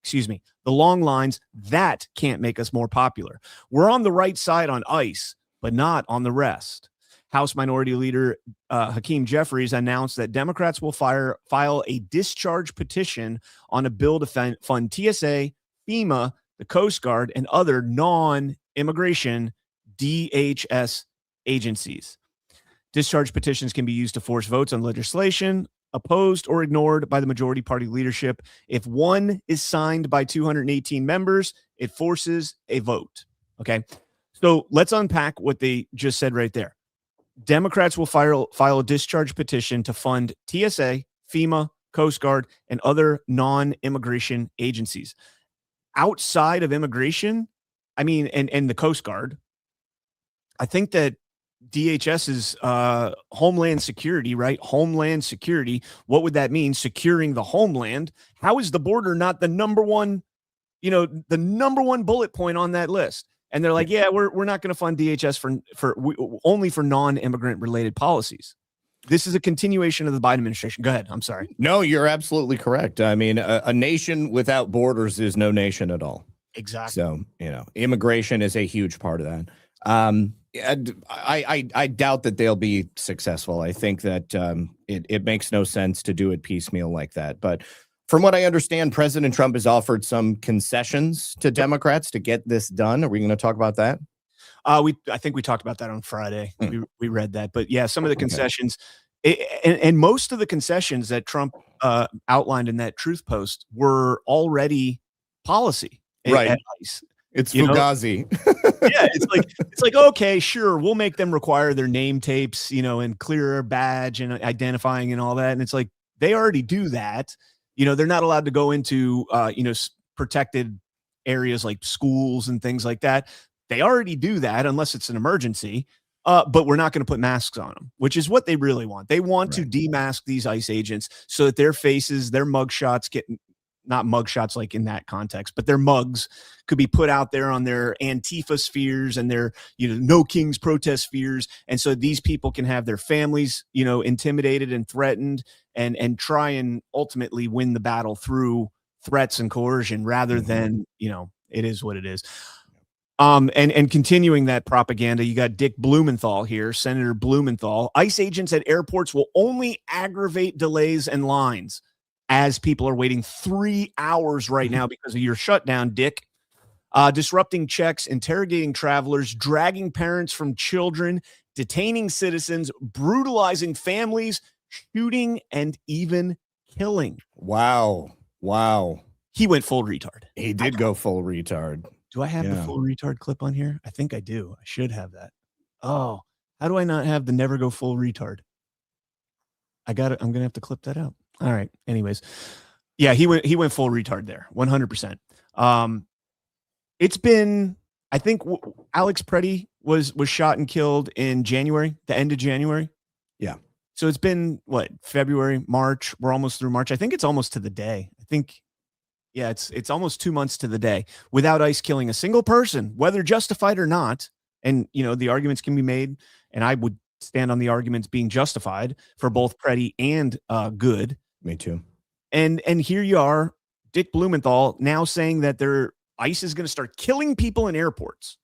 Excuse me. The long lines that can't make us more popular. We're on the right side on ICE, but not on the rest. House Minority Leader Hakeem Jeffries announced that Democrats will file a discharge petition on a bill to fund TSA, FEMA, the Coast Guard, and other non-immigration DHS agencies. Discharge petitions can be used to force votes on legislation opposed or ignored by the majority party leadership. If one is signed by 218 members, it forces a vote. Okay. So let's unpack what they just said right there. Democrats will file a discharge petition to fund TSA, FEMA, Coast Guard, and other non-immigration agencies. Outside of immigration, I mean, and the Coast Guard, I think that DHS is Homeland Security, right? Homeland Security. What would that mean? Securing the homeland. How is the border not the number one bullet point on that list? And they're like, yeah, we're not going to fund DHS only for non-immigrant related policies. This is a continuation of the Biden administration. Go ahead. I'm sorry. No, you're absolutely correct. I mean, a nation without borders is no nation at all. Exactly. So, immigration is a huge part of that. I doubt that they'll be successful. I think that it makes no sense to do it piecemeal like that. But from what I understand, President Trump has offered some concessions to Democrats to get this done. Are we going to talk about that? I think we talked about that on Friday. We read that, but yeah, some of the concessions, and most of the concessions that Trump outlined in that Truth post were already policy. Right. At ICE. It's Fugazi. Yeah, it's like okay, sure, we'll make them require their name tapes, and clearer badge and identifying and all that. And it's like they already do that. They're not allowed to go into protected areas like schools and things like that. They already do that unless it's an emergency. But we're not going to put masks on them, which is what they really want. They want to demask these ICE agents so that their faces, their mugshots get not mugshots like in that context, but their mugs could be put out there on their Antifa spheres and their, No Kings protest spheres. And so these people can have their families, intimidated and threatened and try and ultimately win the battle through threats and coercion rather than, it is what it is. And continuing that propaganda, you got Dick Blumenthal here, Senator Blumenthal. ICE agents at airports will only aggravate delays and lines as people are waiting 3 hours right now because of your shutdown, Dick. Disrupting checks, interrogating travelers, dragging parents from children, detaining citizens, brutalizing families, shooting, and even killing. Wow. He went full retard. He did go full retard. Do I have the full retard clip on here? I think I do. I should have that. Oh, how do I not have the never go full retard? I got it. I'm going to have to clip that out. All right. Anyways. Yeah, he went full retard there. 100%. It's been, I think Alex Preddy was shot and killed in January, the end of January. Yeah. So it's been what, February, March. We're almost through March. I think it's almost to the day. I think, yeah, it's almost 2 months to the day without ICE killing a single person, whether justified or not. And, the arguments can be made, and I would stand on the arguments being justified for both Preddy and Good. Me too. And here you are, Dick Blumenthal, now saying that ICE is going to start killing people in airports.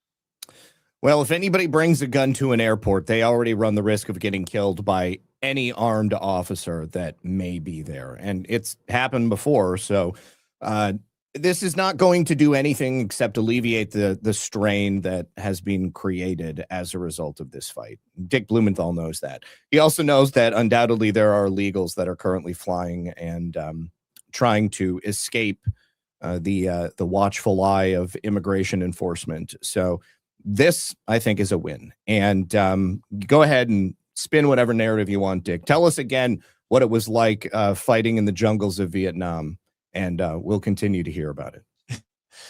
Well, if anybody brings a gun to an airport, they already run the risk of getting killed by any armed officer that may be there. And it's happened before. So this is not going to do anything except alleviate the strain that has been created as a result of this fight. Dick Blumenthal knows that. He also knows that undoubtedly there are illegals that are currently flying and trying to escape the watchful eye of immigration enforcement. So this, I think, is a win. And go ahead and spin whatever narrative you want, Dick. Tell us again what it was like fighting in the jungles of Vietnam. And we'll continue to hear about it.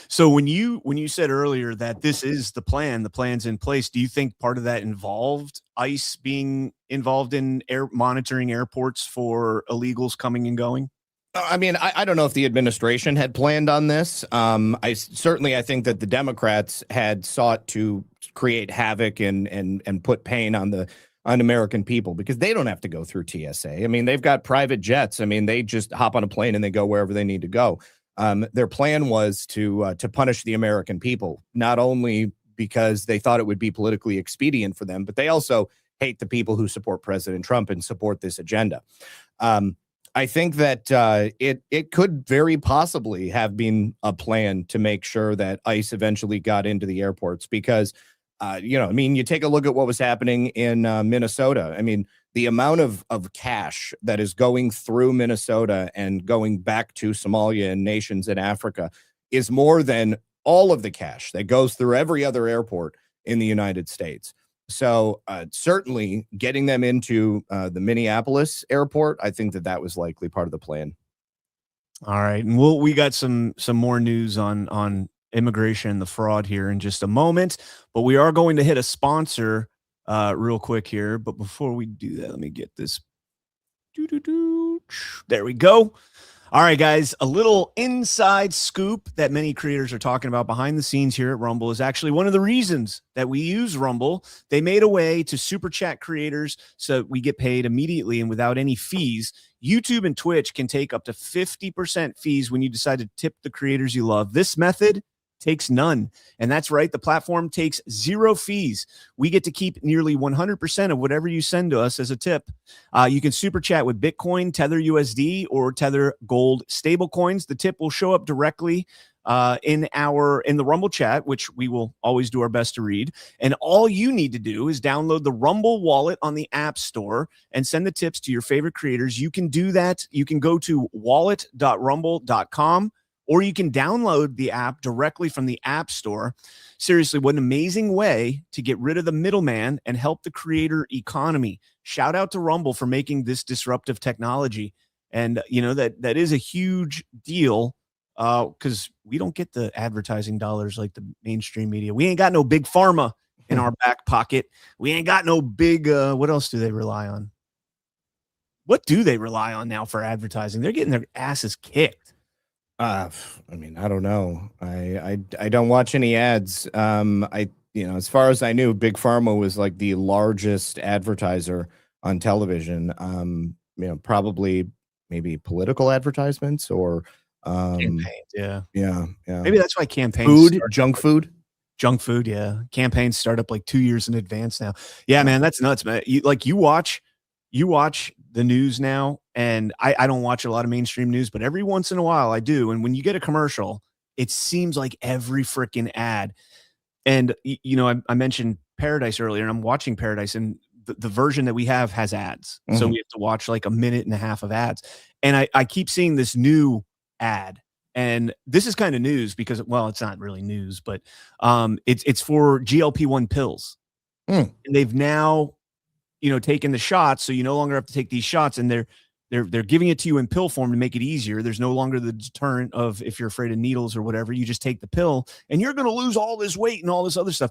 So when you said earlier that this is the plan's in place, do you think part of that involved ICE being involved in monitoring airports for illegals coming and going? I mean, I don't know if the administration had planned on this. I think that the Democrats had sought to create havoc and put pain on American people because they don't have to go through TSA. I mean, they've got private jets. I mean, they just hop on a plane and they go wherever they need to go. Their plan was to punish the American people, not only because they thought it would be politically expedient for them, but they also hate the people who support President Trump and support this agenda. I think that it could very possibly have been a plan to make sure that ICE eventually got into the airports because you take a look at what was happening in Minnesota. I mean, the amount of cash that is going through Minnesota and going back to Somalia and nations in Africa is more than all of the cash that goes through every other airport in the United States. So certainly getting them into the Minneapolis airport, I think that was likely part of the plan. All right. And we got some more news on immigration and the fraud here in just a moment, but we are going to hit a sponsor real quick here. But before we do that, let me get this. There we go. All right, guys, a little inside scoop that many creators are talking about behind the scenes here at Rumble is actually one of the reasons that we use Rumble. They made a way to super chat creators so we get paid immediately and without any fees. YouTube and Twitch can take up to 50% fees when you decide to tip the creators you love. This method takes none. And that's right. The platform takes 0 fees. We get to keep nearly 100% of whatever you send to us as a tip. You can super chat with Bitcoin, Tether USD, or Tether Gold stablecoins. The tip will show up directly in the Rumble chat, which we will always do our best to read. And all you need to do is download the Rumble wallet on the App Store and send the tips to your favorite creators. You can do that. You can go to wallet.rumble.com, or you can download the app directly from the App Store. Seriously, what an amazing way to get rid of the middleman and help the creator economy. Shout out to Rumble for making this disruptive technology. And that is a huge deal, because we don't get the advertising dollars like the mainstream media. We ain't got no big pharma in our back pocket. We ain't got no big, what else do they rely on? What do they rely on now for advertising? They're getting their asses kicked. I mean, I don't know. I don't watch any ads. As far as I knew, Big Pharma was like the largest advertiser on television. Probably maybe political advertisements or campaigns, yeah. Maybe that's why campaigns junk food, yeah. Campaigns start up like 2 years in advance now. Yeah, man, that's nuts, man. You watch the news now, and I don't watch a lot of mainstream news, but every once in a while I do. And when you get a commercial, it seems like every freaking ad. And I mentioned Paradise earlier, and I'm watching Paradise, and the version that we have has ads. So we have to watch like a minute and a half of ads. And I keep seeing this new ad, and this is kind of news because, well, it's not really news, but it's for GLP-1 pills. And they've now taken the shots, so you no longer have to take these shots, and they're giving it to you in pill form to make it easier. There's no longer the deterrent of, if you're afraid of needles or whatever, you just take the pill and you're going to lose all this weight and all this other stuff.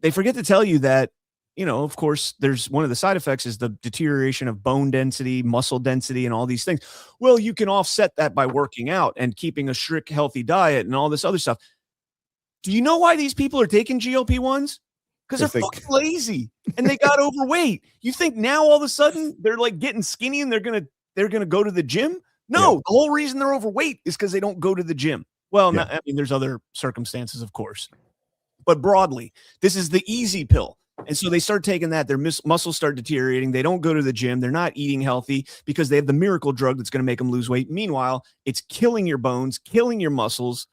They forget to tell you that, of course, there's one of the side effects is the deterioration of bone density, muscle density, and all these things. Well, you can offset that by working out and keeping a strict, healthy diet and all this other stuff. Do you know why these people are taking GLP-1s? Because they're fucking lazy and they got overweight. You think now all of a sudden they're like getting skinny and they're gonna go to the gym? No, the whole reason they're overweight is because they don't go to the gym. Well, there's other circumstances, of course, but broadly, this is the easy pill. And so they start taking that, their muscles start deteriorating. They don't go to the gym. They're not eating healthy because they have the miracle drug that's going to make them lose weight. Meanwhile, it's killing your bones, killing your muscles.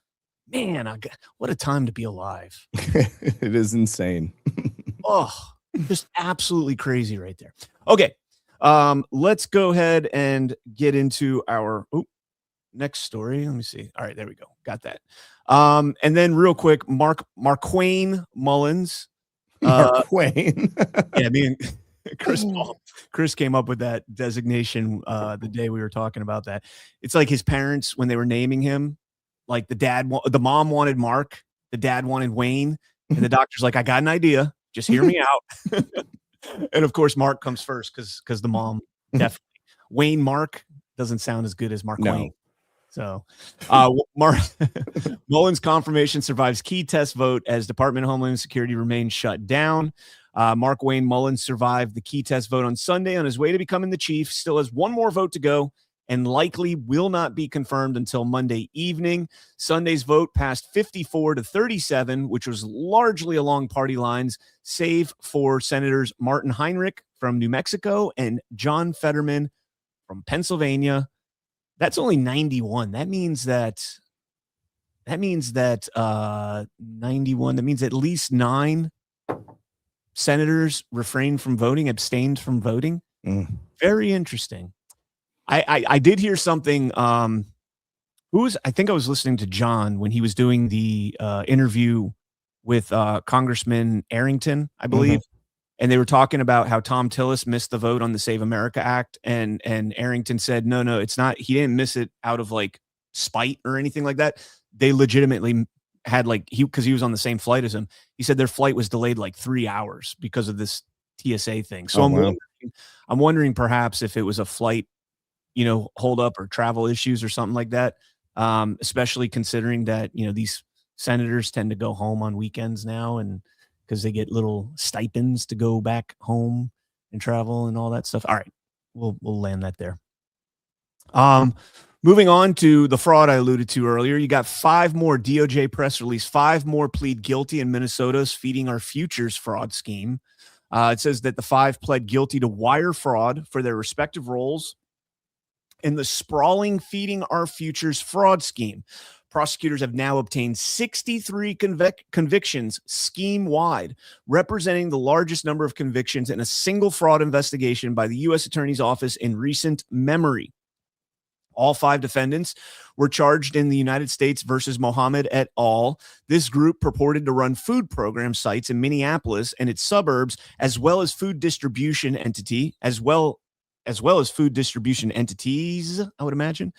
Man, what a time to be alive. It is insane. Oh, just absolutely crazy right there. Okay. Let's go ahead and get into our next story. Let me see. All right, there we go. Got that. And then real quick, Marquain Mullins. Marquain. Yeah, me and Chris came up with that designation the day we were talking about that. It's like his parents, when they were naming him, like the mom wanted Mark, the dad wanted Wayne, and the doctor's like, I got an idea. Just hear me out. And of course, Mark comes first because the mom definitely. Wayne Mark doesn't sound as good as Mark Wayne. So Mullin's confirmation survives key test vote as Department of Homeland Security remains shut down. Mark Wayne Mullin survived the key test vote on Sunday on his way to becoming the chief. Still has one more vote to go and likely will not be confirmed until Monday evening. Sunday's vote passed 54-37, which was largely along party lines, save for Senators Martin Heinrich from New Mexico and John Fetterman from Pennsylvania. That's only 91. That means that 91. That means at least 9 senators refrained from voting, abstained from voting. Very interesting. I did hear something. I think I was listening to John when he was doing the interview with Congressman Arrington, I believe. And they were talking about how Tom Tillis missed the vote on the Save America Act. And Arrington said, no, it's not. He didn't miss it out of like spite or anything like that. They legitimately had because he was on the same flight as him. He said their flight was delayed like 3 hours because of this TSA thing. So I'm wondering perhaps if it was a flight, hold up or travel issues or something like that. Especially considering that, these senators tend to go home on weekends now, and because they get little stipends to go back home and travel and all that stuff. All right, we'll land that there. Moving on to the fraud I alluded to earlier, you got 5 more DOJ press release, 5 more plead guilty in Minnesota's Feeding Our Futures fraud scheme. It says that the 5 pled guilty to wire fraud for their respective roles in the sprawling Feeding Our Futures fraud scheme. Prosecutors have now obtained 63 convictions scheme-wide, representing the largest number of convictions in a single fraud investigation by the U.S. Attorney's Office in recent memory. All 5 defendants were charged in the United States versus Mohammed et al. This group purported to run food program sites in Minneapolis and its suburbs, as well as food distribution entity, as well as food distribution entities, I would imagine.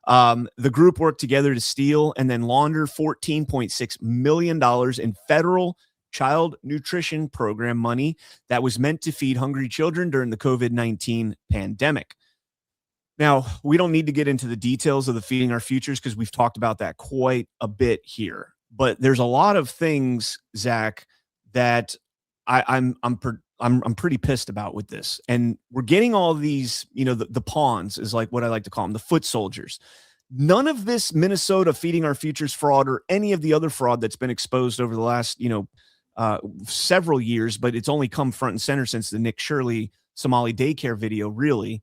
The group worked together to steal and then launder $14.6 million in federal child nutrition program money that was meant to feed hungry children during the COVID-19 pandemic. Now, we don't need to get into the details of the Feeding Our Futures because we've talked about that quite a bit here. But there's a lot of things, Zach, that I'm pretty pissed about with this. And we're getting all these, the pawns is like what I like to call them, the foot soldiers. None of this Minnesota Feeding Our Futures fraud or any of the other fraud that's been exposed over the last, several years, but it's only come front and center since the Nick Shirley Somali daycare video, really.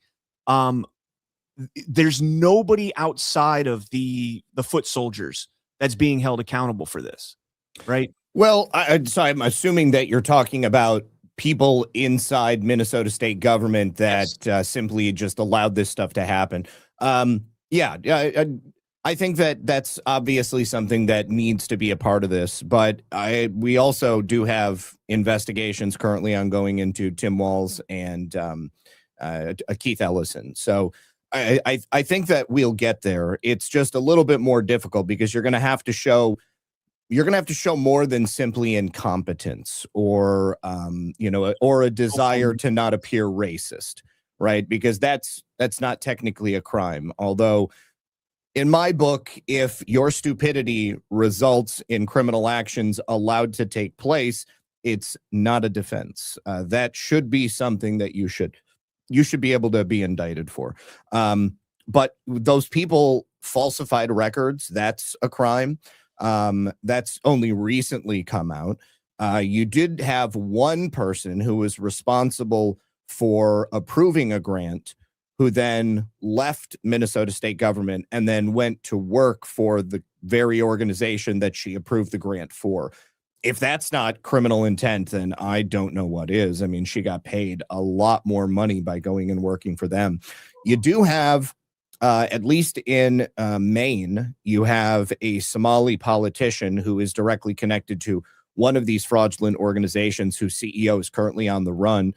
There's nobody outside of the foot soldiers that's being held accountable for this, right? Well, so I'm assuming that you're talking about people inside Minnesota state government that simply just allowed this stuff to happen. I think that that's obviously something that needs to be a part of this, but we also do have investigations currently ongoing into Tim Walz and Keith Ellison. So I think that we'll get there. It's just a little bit more difficult because you're going to have to show more than simply incompetence or a desire to not appear racist, right? Because that's not technically a crime. Although in my book, if your stupidity results in criminal actions allowed to take place, it's not a defense. That should be something that you should be able to be indicted for. But those people falsified records. That's a crime. That's only recently come out. You did have one person who was responsible for approving a grant who then left Minnesota state government and then went to work for the very organization that she approved the grant for. If that's not criminal intent, then I don't know what is. I mean, she got paid a lot more money by going and working for them. You do have, at least in Maine, you have a Somali politician who is directly connected to one of these fraudulent organizations whose CEO is currently on the run.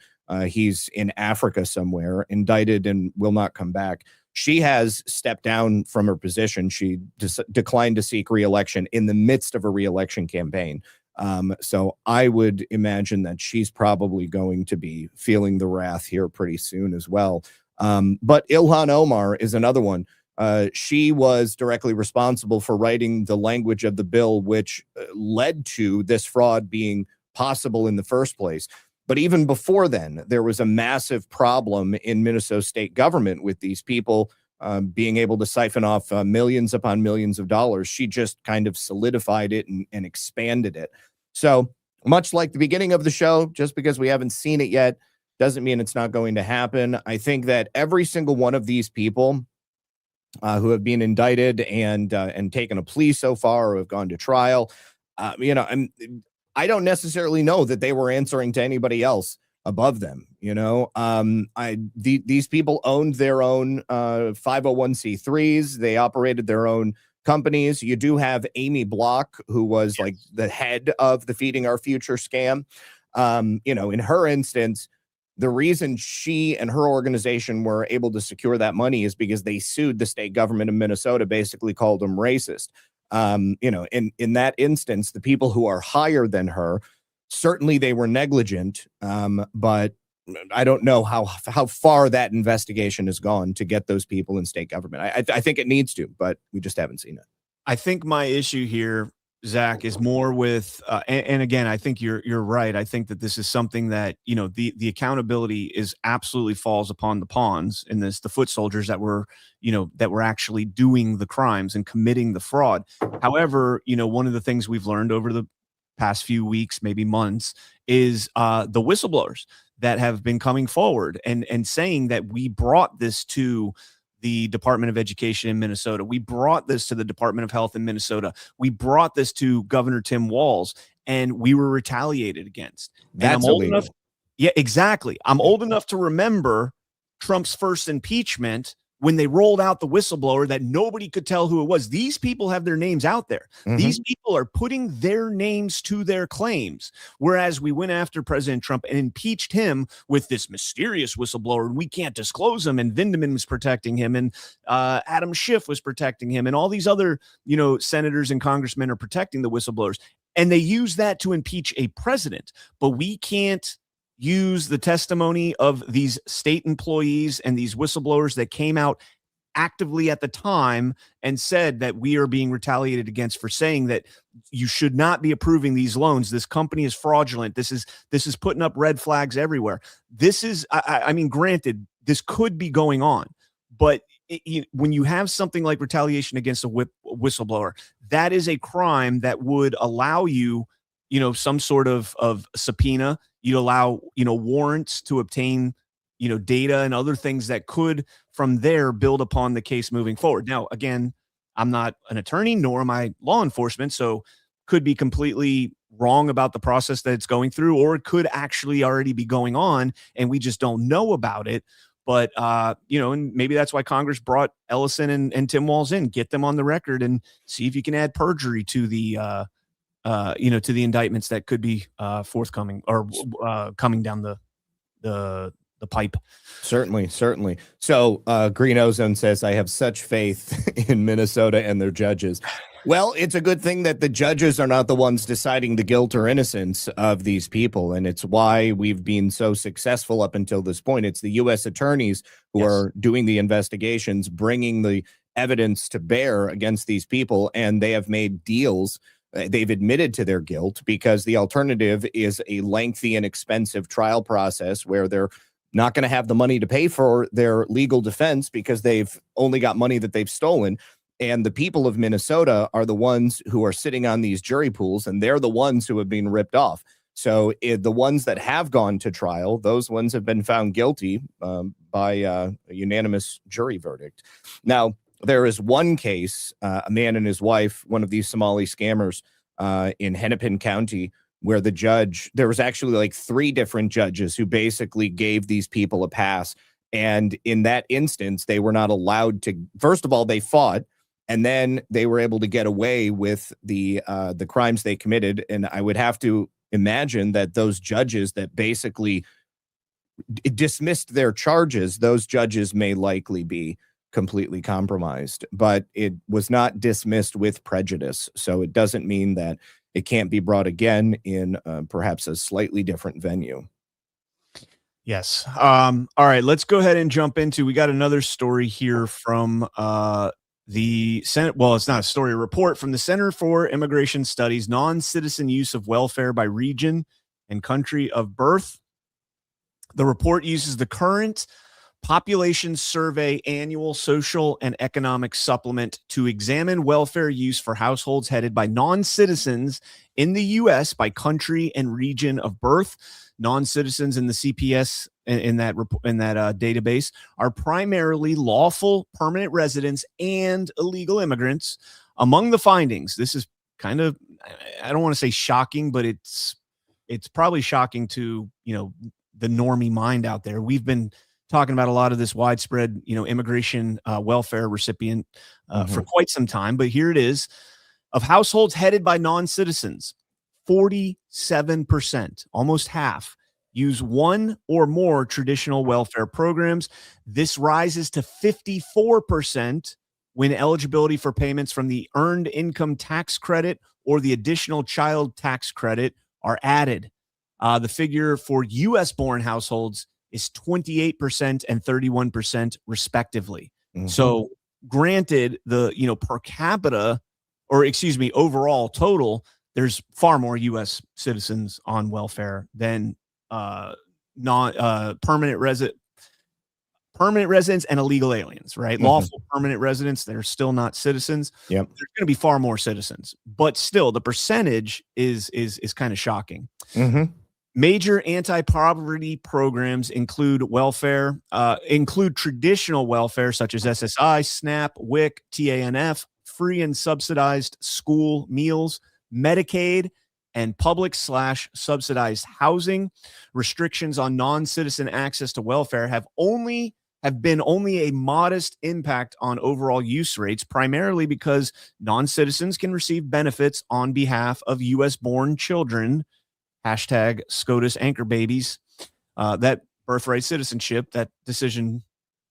He's in Africa somewhere, indicted and will not come back. She has stepped down from her position. She declined to seek re-election in the midst of a re-election campaign. So I would imagine that she's probably going to be feeling the wrath here pretty soon as well. But Ilhan Omar is another one. She was directly responsible for writing the language of the bill, which led to this fraud being possible in the first place. But even before then, there was a massive problem in Minnesota state government with these people being able to siphon off millions upon millions of dollars. She just kind of solidified it and expanded it. So much like the beginning of the show, just because we haven't seen it yet doesn't mean it's not going to happen. I think that every single one of these people who have been indicted and taken a plea so far or have gone to trial, I don't necessarily know that they were answering to anybody else above them. These people owned their own 501c3s. They operated their own companies. You do have Amy Block, who was like the head of the Feeding Our Future scam. In her instance, the reason she and her organization were able to secure that money is because they sued the state government of Minnesota, basically called them racist. In that instance, the people who are higher than her, certainly they were negligent, but I don't know how far that investigation has gone to get those people in state government. I think it needs to, but we just haven't seen it. I think my issue here Zach, is more with, and again, I think you're right. I think that this is something that, you know, the accountability is absolutely falls upon the pawns in this, the foot soldiers that were, you know, that were actually doing the crimes and committing the fraud. However, you know, one of the things we've learned over the past few weeks, maybe months, is the whistleblowers that have been coming forward and saying that we brought this to the Department of Education in Minnesota. We brought this to the Department of Health in Minnesota. We brought this to Governor Tim Walz, and we were retaliated against. That's and I'm old illegal. enough. Yeah, exactly. I'm old enough to remember Trump's first impeachment when they rolled out the whistleblower that nobody could tell who it was. These people have their names out there. These people are putting their names to their claims. Whereas we went after President Trump and impeached him with this mysterious whistleblower, and we can't disclose him. And Vindman was protecting him, and Adam Schiff was protecting him, and all these other, you know, senators and congressmen are protecting the whistleblowers. And they use that to impeach a president. But we can't use the testimony of these state employees and these whistleblowers that came out actively at the time and said that we are being retaliated against for saying that you should not be approving these loans. This company is fraudulent. This is putting up red flags everywhere. This is, I mean, granted, this could be going on, but when you have something like retaliation against a whistleblower, that is a crime that would allow you, you know, some sort of subpoena. You'd allow, you know, warrants to obtain, you know, data and other things that could from there build upon the case moving forward. Now, again, I'm not an attorney, nor am I law enforcement, so could be completely wrong about the process that it's going through, or it could actually already be going on and we just don't know about it. But, you know, and maybe that's why Congress brought Ellison and Tim Walz in, get them on the record and see if you can add perjury to the, you know, to the indictments that could be forthcoming or coming down the pipe. Certainly. So Green Ozone says, I have such faith in Minnesota and their judges. Well, it's a good thing that the judges are not the ones deciding the guilt or innocence of these people. And it's why we've been so successful up until this point. It's the U.S. attorneys who are doing the investigations, bringing the evidence to bear against these people. And they have made deals. They've admitted to their guilt, because the alternative is a lengthy and expensive trial process where they're not going to have the money to pay for their legal defense because they've only got money that they've stolen. And the people of Minnesota are the ones who are sitting on these jury pools, and they're the ones who have been ripped off. So the ones that have gone to trial, those ones have been found guilty by a unanimous jury verdict. Now, there is one case, a man and his wife, one of these Somali scammers in Hennepin County, where the judge, there was actually like 3 different judges who basically gave these people a pass. And in that instance, they were not allowed to, first of all, they fought, and then they were able to get away with the crimes they committed. And I would have to imagine that those judges that basically dismissed their charges, those judges may likely be completely compromised, but it was not dismissed with prejudice. So it doesn't mean that it can't be brought again in perhaps a slightly different venue. Yes. All right, let's go ahead and jump into, we got another story here from the Senate. Well, it's not a story, a report from the Center for Immigration Studies, non-citizen use of welfare by region and country of birth. The report uses the current Population Survey Annual Social and Economic Supplement to examine welfare use for households headed by non-citizens in the U.S. by country and region of birth. Non-citizens in the CPS in that database are primarily lawful permanent residents and illegal immigrants. Among the findings, this is kind of, I don't want to say shocking, but it's probably shocking to, you know, the normie mind out there. We've been talking about a lot of this widespread, you know, immigration welfare recipient for quite some time, but here it is. Of households headed by non-citizens, 47%, almost half, use one or more traditional welfare programs. This rises to 54% when eligibility for payments from the Earned Income Tax Credit or the Additional Child Tax Credit are added. The figure for U.S.-born households is 28% and 31% respectively. So granted, the, you know, per capita or excuse me, overall total, there's far more U.S. citizens on welfare than permanent residents and illegal aliens, right? Lawful permanent residents that are still not citizens. Yep. There's going to be far more citizens, but still the percentage is kind of shocking. Major anti-poverty programs include traditional welfare such as SSI, SNAP, WIC, TANF, free and subsidized school meals, Medicaid, and public/subsidized housing. Restrictions on non-citizen access to welfare have been only a modest impact on overall use rates, primarily because non-citizens can receive benefits on behalf of U.S.-born children. Hashtag SCOTUS anchor babies. That birthright citizenship, that decision,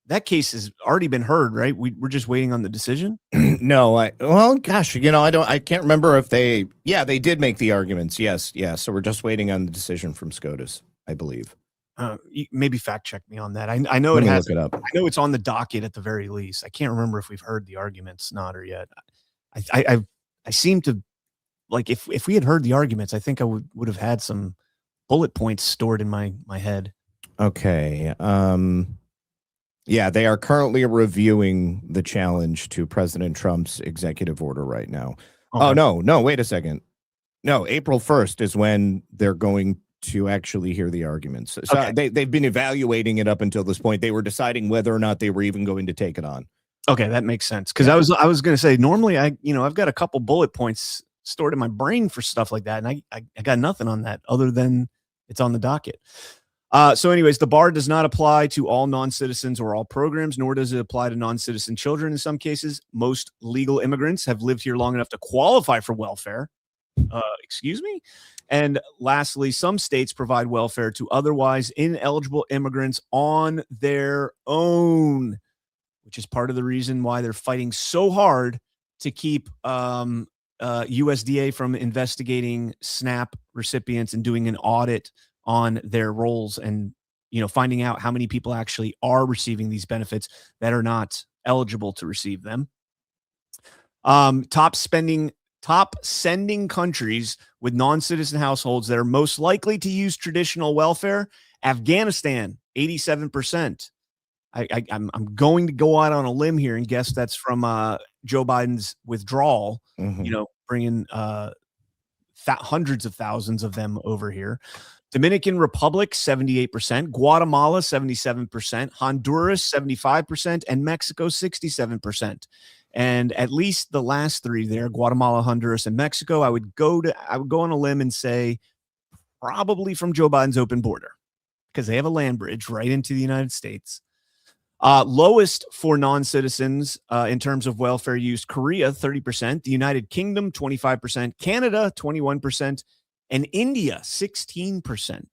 that case has already been heard, right? We're just waiting on the decision. No, I can't remember if they did make the arguments. Yes. So we're just waiting on the decision from SCOTUS, I believe. Maybe fact check me on that. I know Let it me has. look it up. I know it's on the docket at the very least. I can't remember if we've heard the arguments, not or yet. I seem to like if we had heard the arguments, I think I would have had some bullet points stored in my head. Okay. Yeah, they are currently reviewing the challenge to President Trump's executive order right now. Okay. Oh, no, wait a second. No, April 1st is when they're going to actually hear the arguments. So okay. They've been evaluating it up until this point. They were deciding whether or not they were even going to take it on. Okay, that makes sense. Because I was going to say, normally I've got a couple bullet points stored in my brain for stuff like that, and I got nothing on that other than it's on the docket. So anyways, the bar does not apply to all non-citizens or all programs, nor does it apply to non-citizen children in some cases. Most legal immigrants have lived here long enough to qualify for welfare. Excuse me? And lastly, some states provide welfare to otherwise ineligible immigrants on their own, which is part of the reason why they're fighting so hard to keep USDA from investigating SNAP recipients and doing an audit on their roles and, finding out how many people actually are receiving these benefits that are not eligible to receive them. Top sending countries with non-citizen households that are most likely to use traditional welfare: Afghanistan, 87%. I'm going to go out on a limb here and guess that's from Joe Biden's withdrawal, bringing hundreds of thousands of them over here. Dominican Republic, 78%, Guatemala, 77%, Honduras, 75%, and Mexico, 67%. And at least the last three there, Guatemala, Honduras, and Mexico, I would go on a limb and say probably from Joe Biden's open border, because they have a land bridge right into the United States. Lowest for non-citizens in terms of welfare use: Korea, 30%, the United Kingdom, 25%, Canada, 21%, and India, 16%,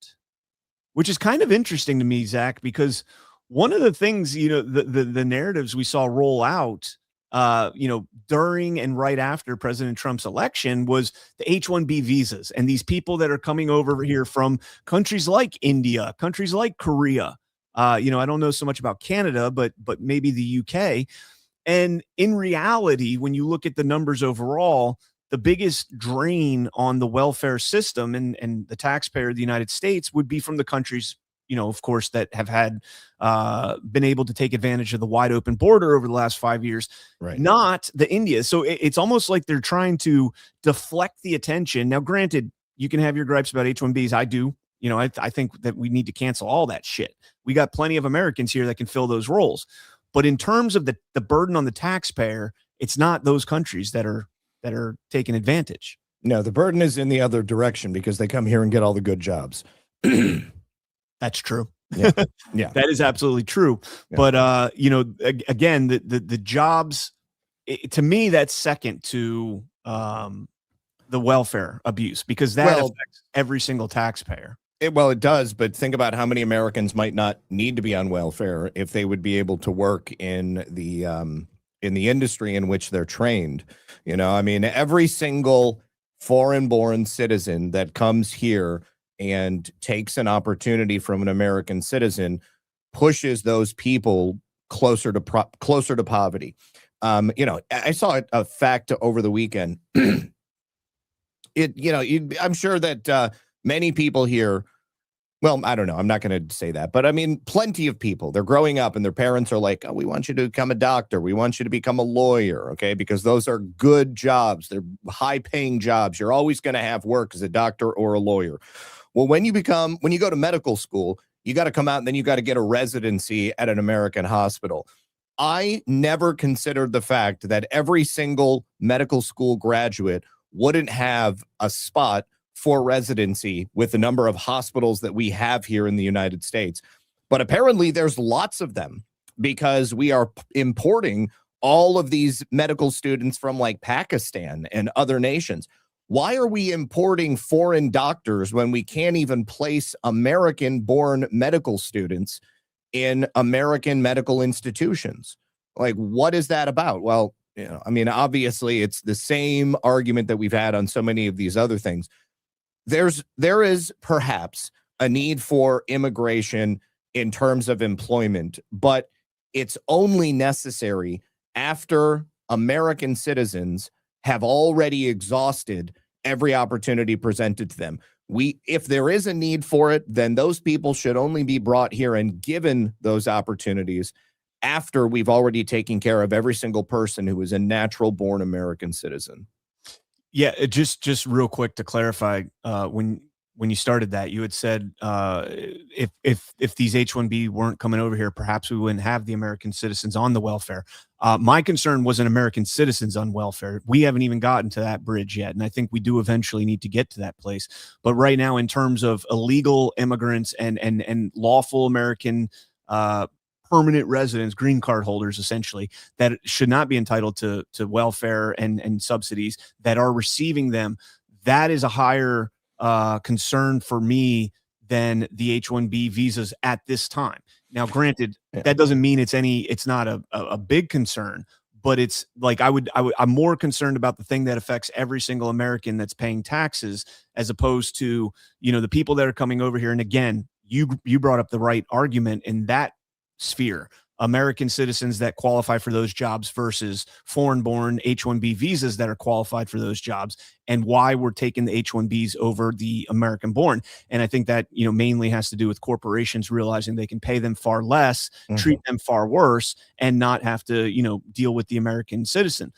which is kind of interesting to me, Zach, because one of the things, the narratives we saw roll out, during and right after President Trump's election was the H-1B visas and these people that are coming over here from countries like India, countries like Korea. I don't know so much about Canada, but maybe the UK. And in reality, when you look at the numbers overall, the biggest drain on the welfare system and the taxpayer of the United States would be from the countries, of course, that have had been able to take advantage of the wide open border over the last 5 years, right? Not the India. So it's almost like they're trying to deflect the attention. Now, granted, you can have your gripes about H-1Bs. I do. I think that we need to cancel all that shit. We got plenty of Americans here that can fill those roles. But in terms of the burden on the taxpayer, it's not those countries that are taking advantage. No, the burden is in the other direction because they come here and get all the good jobs. That's true. Yeah. That is absolutely true. Yeah. But again, the jobs, to me, that's second to the welfare abuse, because that affects every single taxpayer. It does, but think about how many Americans might not need to be on welfare if they would be able to work in the industry in which they're trained. Every single foreign-born citizen that comes here and takes an opportunity from an American citizen pushes those people closer to poverty. I saw a fact over the weekend. I'm sure that many people here, well, I don't know, I'm not going to say that, but I mean, plenty of people, they're growing up and their parents are like, oh, we want you to become a doctor. We want you to become a lawyer. Okay. Because those are good jobs. They're high paying jobs. You're always going to have work as a doctor or a lawyer. Well, when you go to medical school, you got to come out and then you got to get a residency at an American hospital. I never considered the fact that every single medical school graduate wouldn't have a spot for residency with the number of hospitals that we have here in the United States. But apparently there's lots of them because we are importing all of these medical students from like Pakistan and other nations. Why are we importing foreign doctors when we can't even place American-born medical students in American medical institutions? Like, what is that about? Well, I mean, obviously it's the same argument that we've had on so many of these other things. There is perhaps a need for immigration in terms of employment, but it's only necessary after American citizens have already exhausted every opportunity presented to them. If there is a need for it, then those people should only be brought here and given those opportunities after we've already taken care of every single person who is a natural born American citizen. Yeah, just real quick to clarify, when you started that, you had said if these H-1B weren't coming over here, perhaps we wouldn't have the American citizens on the welfare. My concern wasn't American citizens on welfare. We haven't even gotten to that bridge yet, and I think we do eventually need to get to that place. But right now, in terms of illegal immigrants and lawful American permanent residents, green card holders, essentially, that should not be entitled to welfare and subsidies that are receiving them, that is a higher concern for me than the H-1B visas at this time. Now, granted, that doesn't mean it's not a big concern, but it's like I'm more concerned about the thing that affects every single American that's paying taxes, as opposed to, the people that are coming over here. And again, you brought up the right argument in that sphere. American citizens that qualify for those jobs versus foreign-born H-1B visas that are qualified for those jobs, and why we're taking the H-1Bs over the American-born. And I think that, mainly has to do with corporations realizing they can pay them far less, treat them far worse, and not have to, deal with the American citizen.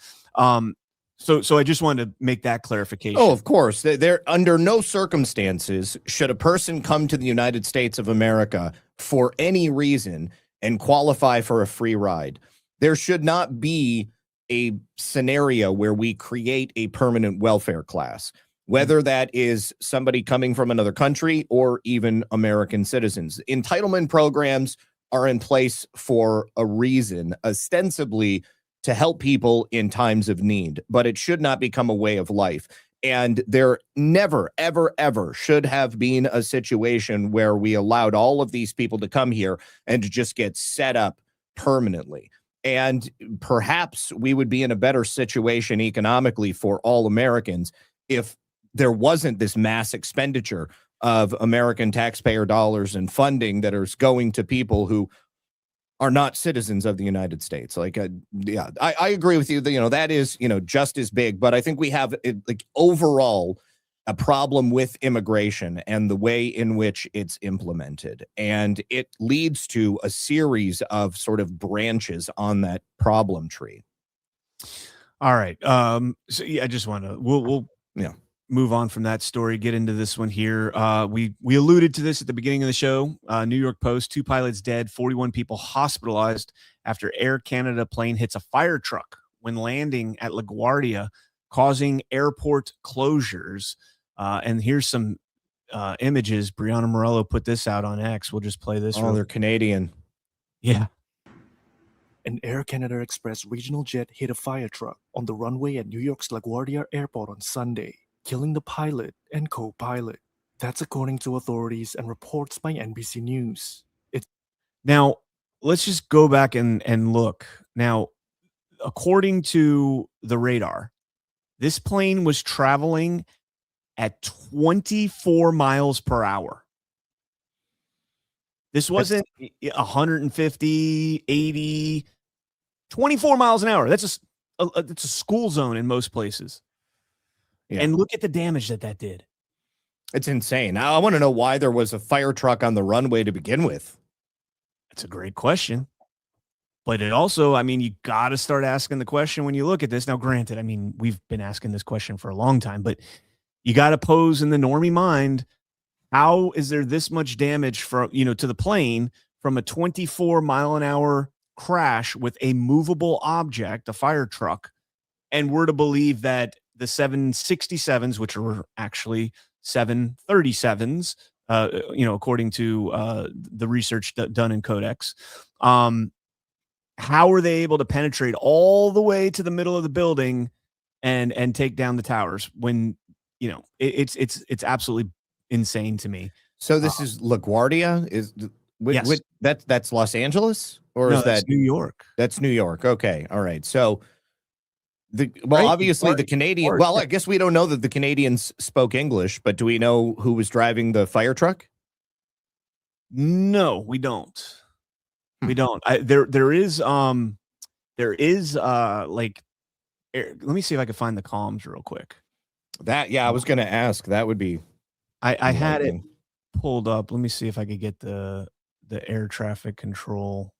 So I just wanted to make that clarification. Oh, of course. There, under no circumstances should a person come to the United States of America for any reason and qualify for a free ride. There should not be a scenario where we create a permanent welfare class, whether that is somebody coming from another country or even American citizens. Entitlement programs are in place for a reason, ostensibly to help people in times of need, but it should not become a way of life. And there never, ever, ever should have been a situation where we allowed all of these people to come here and to just get set up permanently. And perhaps we would be in a better situation economically for all Americans if there wasn't this mass expenditure of American taxpayer dollars and funding that is going to people who are not citizens of the United States. Like, I agree with you that, that is, just as big, but I think we have overall a problem with immigration and the way in which it's implemented. And it leads to a series of sort of branches on that problem tree. All right. So yeah, I just want to, we'll move on from that story, get into this one here. We alluded to this at the beginning of the show. New York Post, 2 pilots dead, 41 people hospitalized after Air Canada plane hits a fire truck when landing at LaGuardia, causing airport closures. And here's some images. Brianna Morello put this out on X. We'll just play this. Oh, they're Canadian. Yeah. An Air Canada Express regional jet hit a fire truck on the runway at New York's LaGuardia Airport on Sunday, killing the pilot and co-pilot. That's according to authorities and reports by NBC News. Now, let's just go back and look. Now, according to the radar, this plane was traveling at 24 miles per hour. This wasn't 150, 80, 24 miles an hour. That's it's a school zone in most places. Yeah. And look at the damage that did. It's insane. Now, I want to know why there was a fire truck on the runway to begin with. That's a great question. But it also, I mean, you got to start asking the question when you look at this. Now, granted, I mean, we've been asking this question for a long time, but you got to pose in the normie mind, how is there this much damage from, to the plane from a 24-mile-an-hour crash with a movable object, a fire truck, and we're to believe that the 767s, which were actually 737s, according to the research done in Codex, how are they able to penetrate all the way to the middle of the building and take down the towers when, it's absolutely insane to me. So this is LaGuardia? Yes. That's Los Angeles? Or No, is that's that New York? That's New York. Okay. All right. So obviously the Canadian, I guess we don't know that the Canadians spoke English, but do we know who was driving the fire truck? No, we don't. We don't. There is like, let me see if I can find the comms real quick. I was going to ask. That would be. I had it pulled up. Let me see if I could get the air traffic control.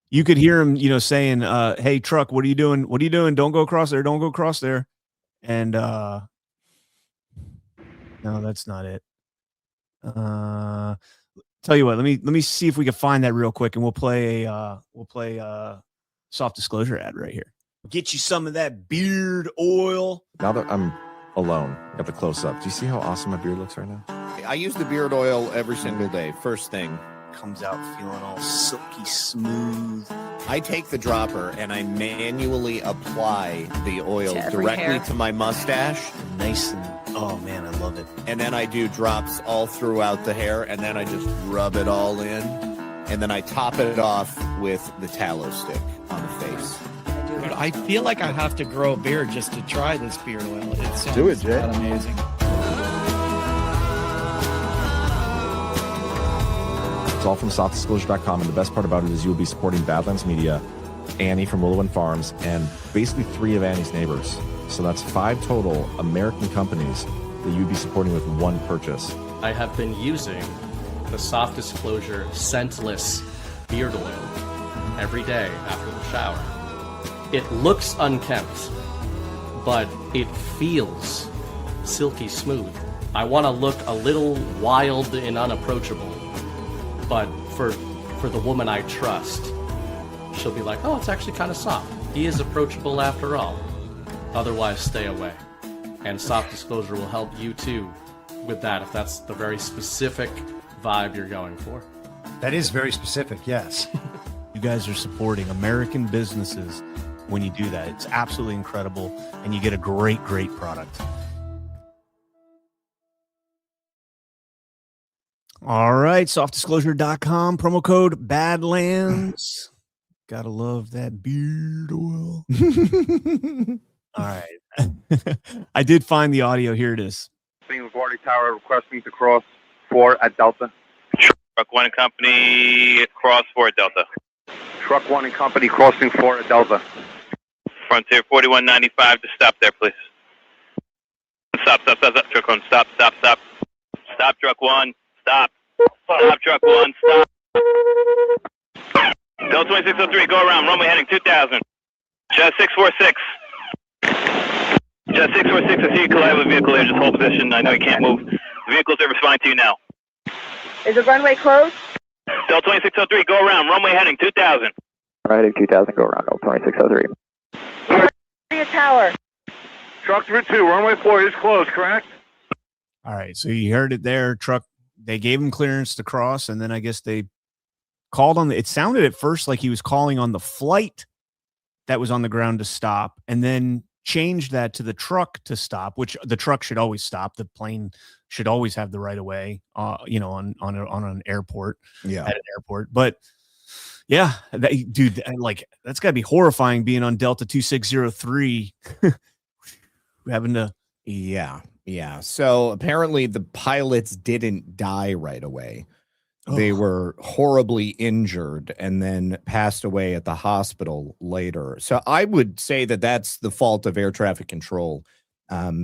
You could hear him, saying, "Hey, truck, what are you doing? What are you doing? Don't go across there. Don't go across there." And no, that's not it. Tell you what, let me see if we can find that real quick, and we'll play a soft disclosure ad right here. Get you some of that beard oil. Now that I'm alone, got the close up. Do you see how awesome my beard looks right now? I use the beard oil every single day. First thing. Comes out feeling all silky smooth. I take the dropper and I manually apply the oil To every directly hair. to my mustache. Nice and, oh man, I love it. And then I do drops all throughout the hair, and then I just rub it all in. And then I top it off with the tallow stick on the face. But I feel like I have to grow a beard just to try this beard oil. It sounds Do it, Jay. amazing. It's all from softdisclosure.com, and the best part about it is you'll be supporting Badlands Media, Annie from Mullin Farms, and basically 3 of Annie's neighbors. So that's 5 total American companies that you'd be supporting with one purchase. I have been using the Soft Disclosure scentless beard oil every day after the shower. It looks unkempt, but it feels silky smooth. I want to look a little wild and unapproachable, but for the woman I trust, she'll be like, oh, it's actually kind of soft. He is approachable after all. Otherwise, stay away. And Soft Disclosure will help you too with that if that's the very specific vibe you're going for. That is very specific, yes. You guys are supporting American businesses when you do that. It's absolutely incredible, and you get a great product. All right, softdisclosure.com, promo code Badlands. Gotta love that beard oil. All right. I did find the audio. Here it is. LaGuardia Tower requesting to cross 4 at Delta. Truck 1 and Company, cross 4 at Delta. Truck 1 and Company crossing 4 at Delta. Frontier 4195 to stop there, please. Stop, Truck 1, stop. Stop, Truck 1, stop. Stop, Truck 1, stop. Delta 2603, go around, runway heading 2000. Jet 646. Jet 646, I see you collide with a vehicle there, just hold position. I know you can't move. The vehicles are responding to you now. Is the runway closed? Delta 2603, go around, runway heading 2000. Heading 2000, go around, Delta 2603. Tower. Truck 2, runway 4 is closed, correct? All right, so you heard it there. Truck, they gave him clearance to cross, and then I guess they called on it sounded at first like he was calling on the flight that was on the ground to stop, and then changed that to the truck to stop, which the truck should always stop. The plane should always have the right of way, on an airport, at an airport. But yeah, dude, like that's got to be horrifying being on Delta 2603, having to. Yeah. So apparently the pilots didn't die right away. They were horribly injured and then passed away at the hospital later. So I would say that that's the fault of air traffic control.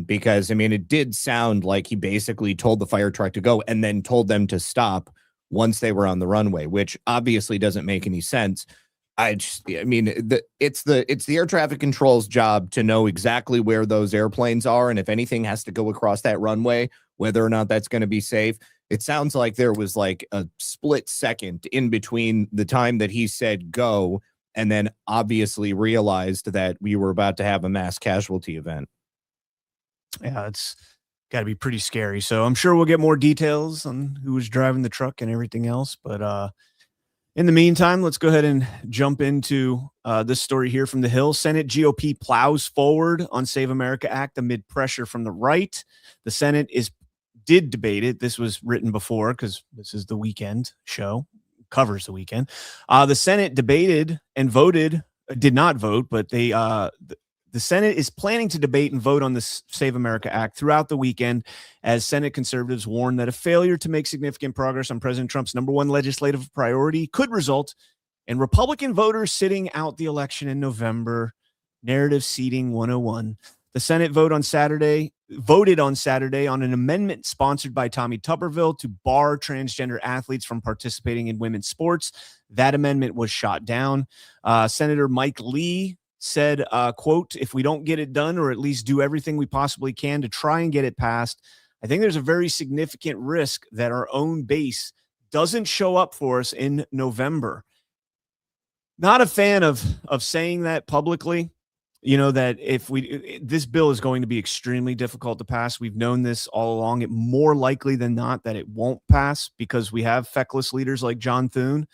Because, I mean, it did sound like he basically told the fire truck to go and then told them to stop once they were on the runway, which obviously doesn't make any sense. It's the air traffic control's job to know exactly where those airplanes are. And if anything has to go across that runway, whether or not that's going to be safe. It sounds like there was like a split second in between the time that he said go and then obviously realized that we were about to have a mass casualty event. Yeah, it's got to be pretty scary. So I'm sure we'll get more details on who was driving the truck and everything else. But in the meantime, let's go ahead and jump into this story here from the Hill. Senate GOP plows forward on Save America Act amid pressure from the right. The Senate did debate it. This was written before because this is the weekend show, covers the weekend. The Senate debated and voted, did not vote, but the Senate is planning to debate and vote on the Save America Act throughout the weekend as Senate conservatives warn that a failure to make significant progress on President Trump's #1 legislative priority could result in Republican voters sitting out the election in November. Narrative Seeding 101. The Senate voted on Saturday on an amendment sponsored by Tommy Tuberville to bar transgender athletes from participating in women's sports. That amendment was shot down. Senator Mike Lee said, quote, if we don't get it done or at least do everything we possibly can to try and get it passed, I think there's a very significant risk that our own base doesn't show up for us in November. Not a fan of saying that publicly. You know, that this bill is going to be extremely difficult to pass. We've known this all along. It more likely than not that it won't pass because we have feckless leaders like John Thune.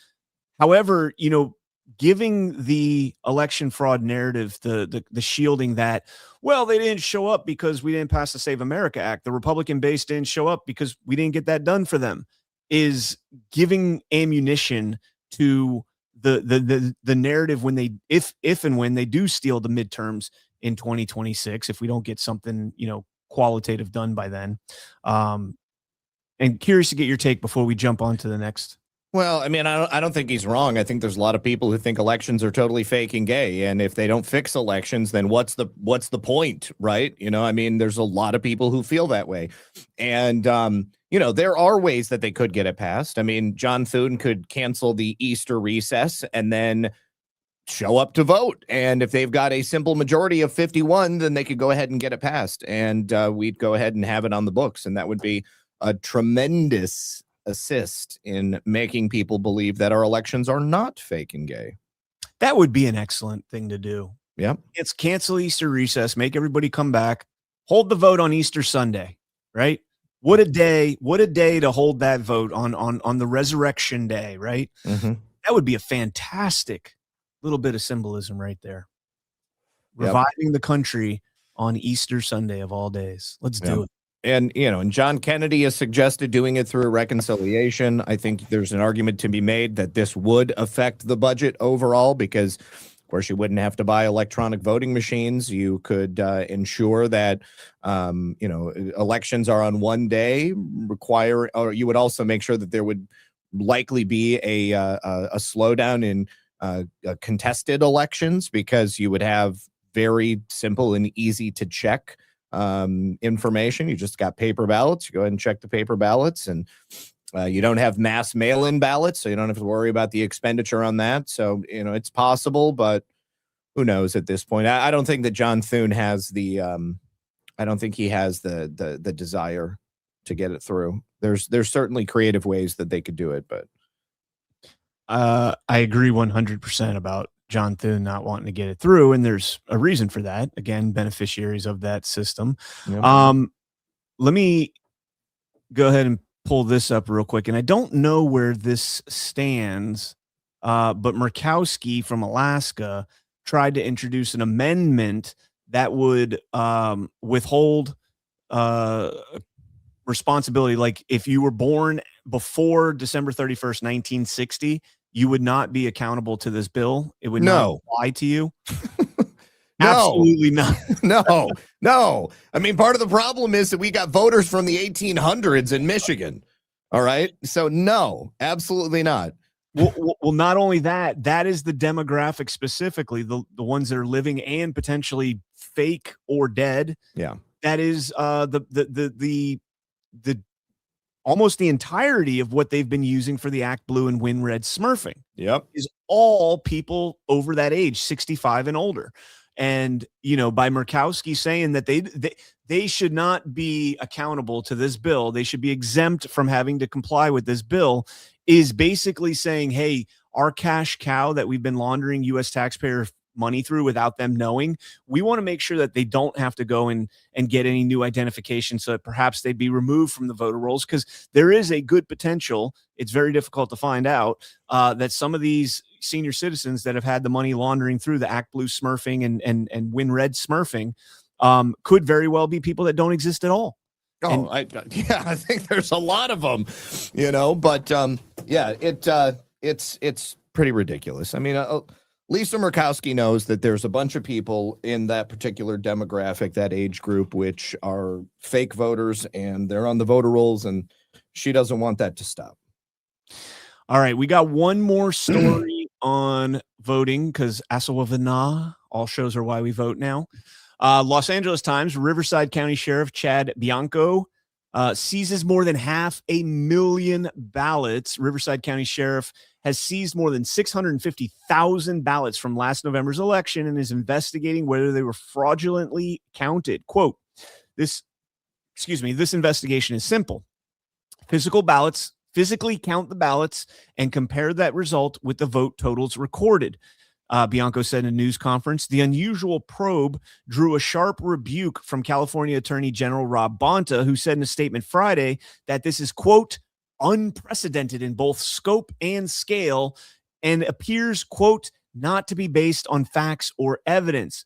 However, you know, giving the election fraud narrative, the shielding that, well, they didn't show up because we didn't pass the Save America Act. The Republican base didn't show up because we didn't get that done for them, is giving ammunition to the narrative when they, if and when they do steal the midterms in 2026, if we don't get something, you know, qualitative done by then. And curious to get your take before we jump on to the next. Well, I mean, I don't think he's wrong. I think there's a lot of people who think elections are totally fake and gay. And if they don't fix elections, then what's the point, right? You know, I mean, there's a lot of people who feel that way. And, you know, there are ways that they could get it passed. I mean, John Thune could cancel the Easter recess and then show up to vote. And if they've got a simple majority of 51, then they could go ahead and get it passed. And we'd go ahead and have it on the books. And that would be a tremendous assist in making people believe that our elections are not fake and gay. That would be an excellent thing to do. Yeah. It's cancel Easter recess, make everybody come back, hold the vote on Easter Sunday, right? What a day to hold that vote on the resurrection day, right? Mm-hmm. That would be a fantastic little bit of symbolism right there. Reviving the country on Easter Sunday of all days. Let's do it. And, you know, and John Kennedy has suggested doing it through a reconciliation. I think there's an argument to be made that this would affect the budget overall because, of course, you wouldn't have to buy electronic voting machines. You could ensure that, you know, elections are on one day, or you would also make sure that there would likely be a slowdown in contested elections because you would have very simple and easy to check information. You just got paper ballots. You go ahead and check the paper ballots, and you don't have mass mail-in ballots, so you don't have to worry about the expenditure on that. So, you know, it's possible, but who knows at this point? I don't think that John Thune has the I don't think he has the desire to get it through. There's certainly creative ways that they could do it, but I agree 100% about John Thune not wanting to get it through, and there's a reason for that. Again, beneficiaries of that system. Yep. Let me go ahead and pull this up real quick, and I don't know where this stands, but Murkowski from Alaska tried to introduce an amendment that would withhold responsibility. Like if you were born before December 31st, 1960, you would not be accountable to this bill. It would not apply to you. Absolutely not. No. I mean, part of the problem is that we got voters from the 1800s in Michigan. All right. So no, absolutely not. Well, not only that, that is the demographic specifically, the ones that are living and potentially fake or dead. Yeah. That is the almost the entirety of what they've been using for the Act Blue and Win Red smurfing. Yep. Is all people over that age, 65 and older. And, you know, by Murkowski saying that they should not be accountable to this bill, they should be exempt from having to comply with this bill, is basically saying, hey, our cash cow that we've been laundering U.S. taxpayer money through without them knowing, we want to make sure that they don't have to go and get any new identification, so that perhaps they'd be removed from the voter rolls, because there is a good potential, it's very difficult to find out, that some of these senior citizens that have had the money laundering through the Act Blue smurfing and Win Red smurfing could very well be people that don't exist at all. Oh, I think there's a lot of them, you know, but it's pretty ridiculous. I mean, Lisa Murkowski knows that there's a bunch of people in that particular demographic, that age group, which are fake voters, and they're on the voter rolls, and she doesn't want that to stop. All right, we got one more story on voting, because Asawavana, all shows are why we vote now. Los Angeles Times, Riverside County Sheriff Chad Bianco seizes more than 500,000 ballots. Riverside County Sheriff has seized more than 650,000 ballots from last November's election and is investigating whether they were fraudulently counted. Quote, this investigation is simple. Physically count the ballots and compare that result with the vote totals recorded. Bianco said in a news conference. The unusual probe drew a sharp rebuke from California Attorney General Rob Bonta, who said in a statement Friday that this is, quote, unprecedented in both scope and scale, and appears, quote, not to be based on facts or evidence.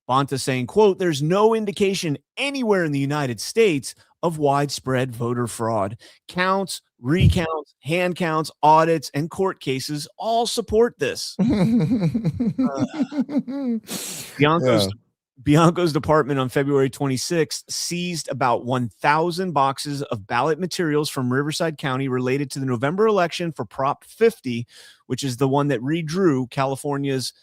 Bonta saying, quote, there's no indication anywhere in the United States of widespread voter fraud. Counts, recounts, hand counts, audits, and court cases all support this. Bianco's department on February 26th seized about 1,000 boxes of ballot materials from Riverside County related to the November election for Prop 50, which is the one that redrew California's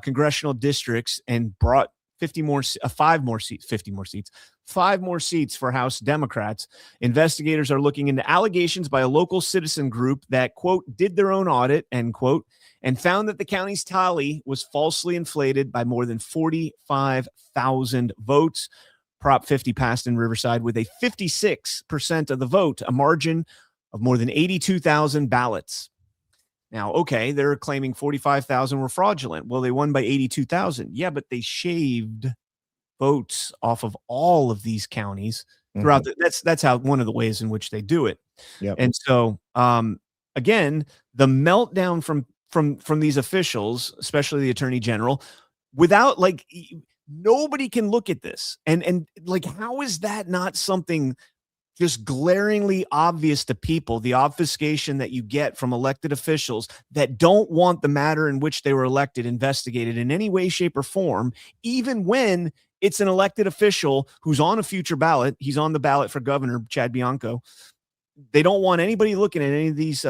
congressional districts and brought 5 more seats for House Democrats. Investigators are looking into allegations by a local citizen group that, quote, did their own audit, end quote, and found that the county's tally was falsely inflated by more than 45,000 votes. Prop 50 passed in Riverside with a 56% of the vote, a margin of more than 82,000 ballots. Now, okay, they're claiming 45,000 were fraudulent. Well, they won by 82,000. Yeah, but they shaved votes off of all of these counties throughout. That's how one of the ways in which they do it. Yep. And so, again, the meltdown from these officials, especially the attorney general, without nobody can look at this and how is that not something just glaringly obvious to people, the obfuscation that you get from elected officials that don't want the matter in which they were elected investigated in any way, shape, or form, even when it's an elected official who's on a future ballot. He's on the ballot for governor, Chad Bianco. They don't want anybody looking at any of these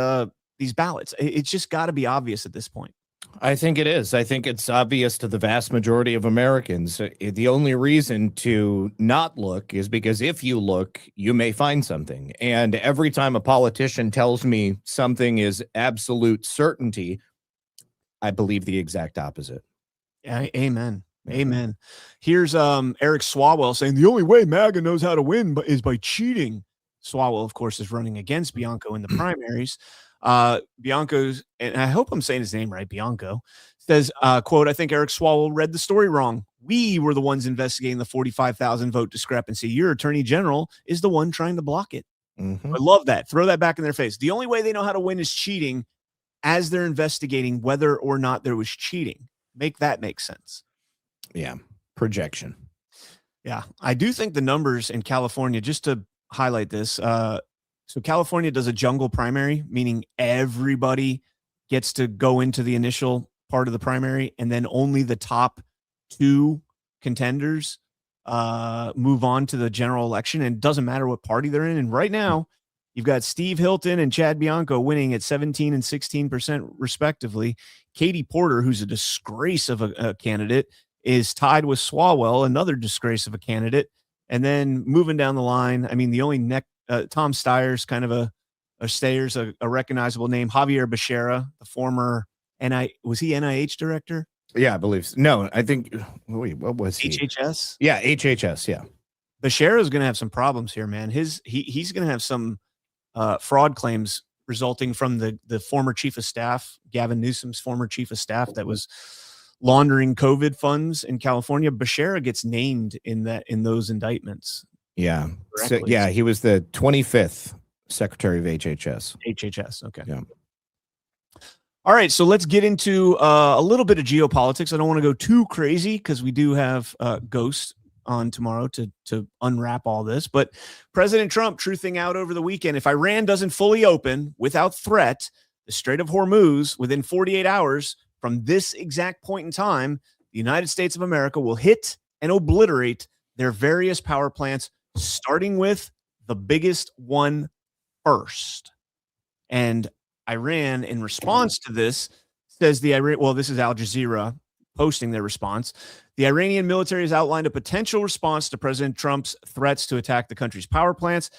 ballots. It's just got to be obvious at this point. I think it is. I think it's obvious to the vast majority of Americans. The only reason to not look is because if you look, you may find something. And every time a politician tells me something is absolute certainty, I believe the exact opposite. Amen. Amen. Here's Eric Swalwell saying the only way MAGA knows how to win is by cheating. Swalwell, of course, is running against Bianco in the primaries. Bianco's, and I hope I'm saying his name right, Bianco, says, quote, I think Eric Swalwell read the story wrong. We were the ones investigating the 45,000 vote discrepancy. Your attorney general is the one trying to block it. I love that. Throw that back in their face. The only way they know how to win is cheating as they're investigating whether or not there was cheating. Make that make sense. Yeah. Projection. Yeah. I do think the numbers in California, just to highlight this, so California does a jungle primary, meaning everybody gets to go into the initial part of the primary, and then only the top 2 contenders move on to the general election, and it doesn't matter what party they're in. And right now, You've got Steve Hilton and Chad Bianco winning at 17 and 16% respectively. Katie Porter, who's a disgrace of a candidate, is tied with Swalwell, another disgrace of a candidate. And then moving down the line, I mean, the only Tom Steyer's kind of a recognizable name. Javier Becerra, the former was he NIH director? Yeah, I believe so. No, I think, wait, what was he? HHS? Yeah, HHS, yeah. Becerra is going to have some problems here, man. He's going to have some fraud claims resulting from the former chief of staff, Gavin Newsom's former chief of staff, that was laundering COVID funds in California. Becerra gets named in those indictments. Yeah. So, yeah, he was the 25th secretary of HHS. HHS, okay. Yeah. All right, so let's get into a little bit of geopolitics. I don't want to go too crazy because we do have Ghost on tomorrow to unwrap all this. But President Trump truthing out over the weekend, if Iran doesn't fully open without threat the Strait of Hormuz within 48 hours from this exact point in time, the United States of America will hit and obliterate their various power plants, starting with the biggest one first. And Iran, in response to this, says this is Al Jazeera posting their response. The Iranian military has outlined a potential response to President Trump's threats to attack the country's power plants,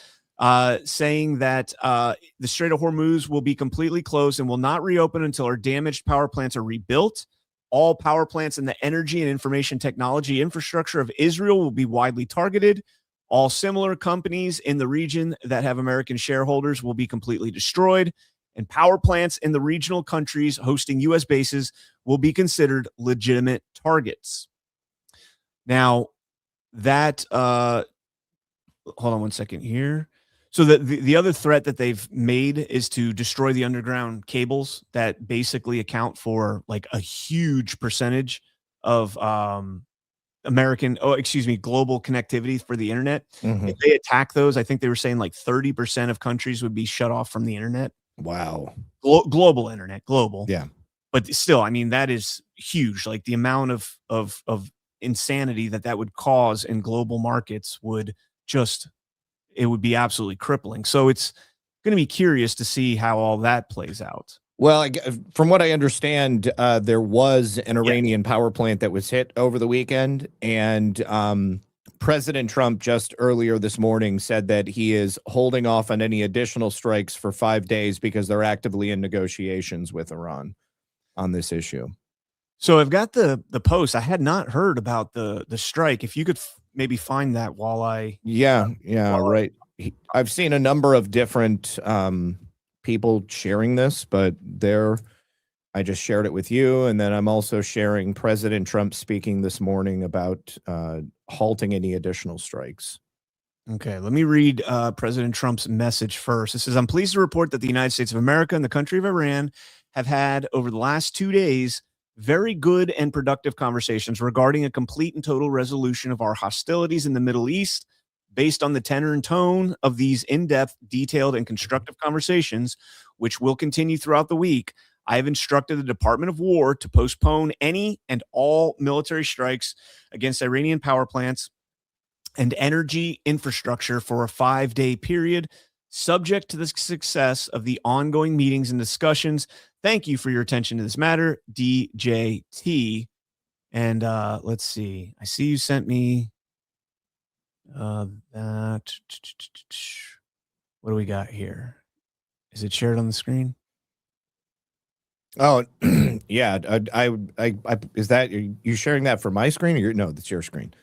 saying that the Strait of Hormuz will be completely closed and will not reopen until our damaged power plants are rebuilt. All power plants in the energy and information technology infrastructure of Israel will be widely targeted. All similar companies in the region that have American shareholders will be completely destroyed. And power plants in the regional countries hosting U.S. bases will be considered legitimate targets. Now, that hold on one second here. So the other threat that they've made is to destroy the underground cables that basically account for like a huge percentage of global connectivity for the internet. Mhm. If they attack those, I think they were saying like 30% of countries would be shut off from the internet. Wow. Global internet, global. Yeah. But still, I mean, that is huge. Like the amount of insanity that would cause in global markets would be absolutely crippling. So it's going to be curious to see how all that plays out. Well, from what I understand, there was an Iranian power plant that was hit over the weekend, and President Trump just earlier this morning said that he is holding off on any additional strikes for 5 days because they're actively in negotiations with Iran on this issue. So I've got the post. I had not heard about the strike. If you could maybe find that while I right. I've seen a number of different people sharing this, but I just shared it with you, and then I'm also sharing President Trump speaking this morning about halting any additional strikes. Okay, let me read President Trump's message first. It says, I'm pleased to report that the United States of America and the country of Iran have had, over the last 2 days, very good and productive conversations regarding a complete and total resolution of our hostilities in the Middle East. Based on the tenor and tone of these in-depth, detailed, and constructive conversations, which will continue throughout the week, I have instructed the Department of War to postpone any and all military strikes against Iranian power plants and energy infrastructure for a 5-day period, subject to the success of the ongoing meetings and discussions. Thank you for your attention to this matter, DJT. And let's see. I see you sent me that. What do we got here? Is it shared on the screen? Oh, yeah. Is that you sharing that for my screen? Or no, that's your screen.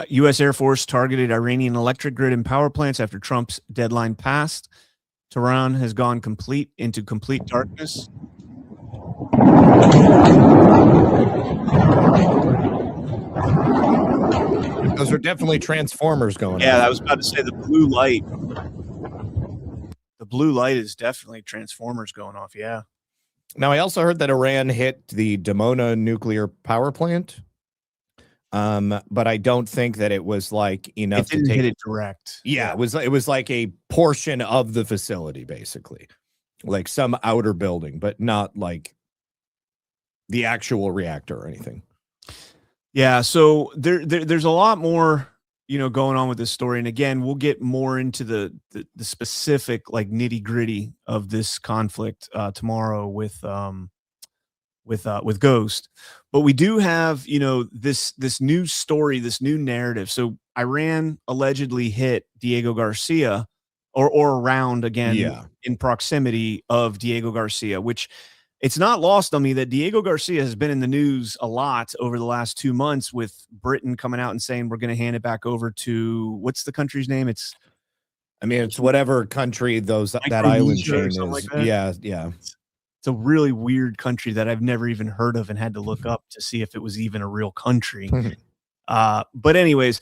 U.S. Air Force targeted Iranian electric grid and power plants after Trump's deadline passed. Tehran has gone into complete darkness. Those are definitely transformers going. Yeah, I was about to say the blue light. The blue light is definitely transformers going off. Yeah. Now, I also heard that Iran hit the Dimona nuclear power plant. But I don't think that it was like enough to hit it direct. Yeah, it was like a portion of the facility, basically, like some outer building, but not like the actual reactor or anything. Yeah, so there's a lot more going on with this story. And again, we'll get more into the specific like nitty gritty of this conflict tomorrow with Ghost. But we do have, this new story, this new narrative. So Iran allegedly hit Diego Garcia or around again in proximity of Diego Garcia, which it's not lost on me that Diego Garcia has been in the news a lot over the last 2 months, with Britain coming out and saying we're going to hand it back over to, what's the country's name? It's whatever country that island chain is. Like that. Yeah. It's a really weird country that I've never even heard of and had to look up to see if it was even a real country. But anyways,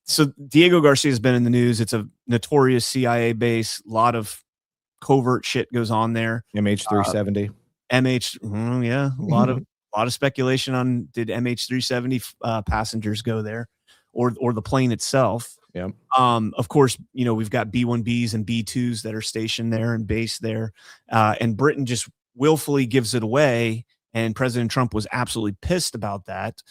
so Diego Garcia has been in the news. It's a notorious CIA base. A lot of covert shit goes on there. MH370. A lot of speculation on, did MH370 passengers go there, or the plane itself. Yeah. Of course, we've got B-1Bs and B-2s that are stationed there and based there, and Britain just willfully gives it away, and President Trump was absolutely pissed about that.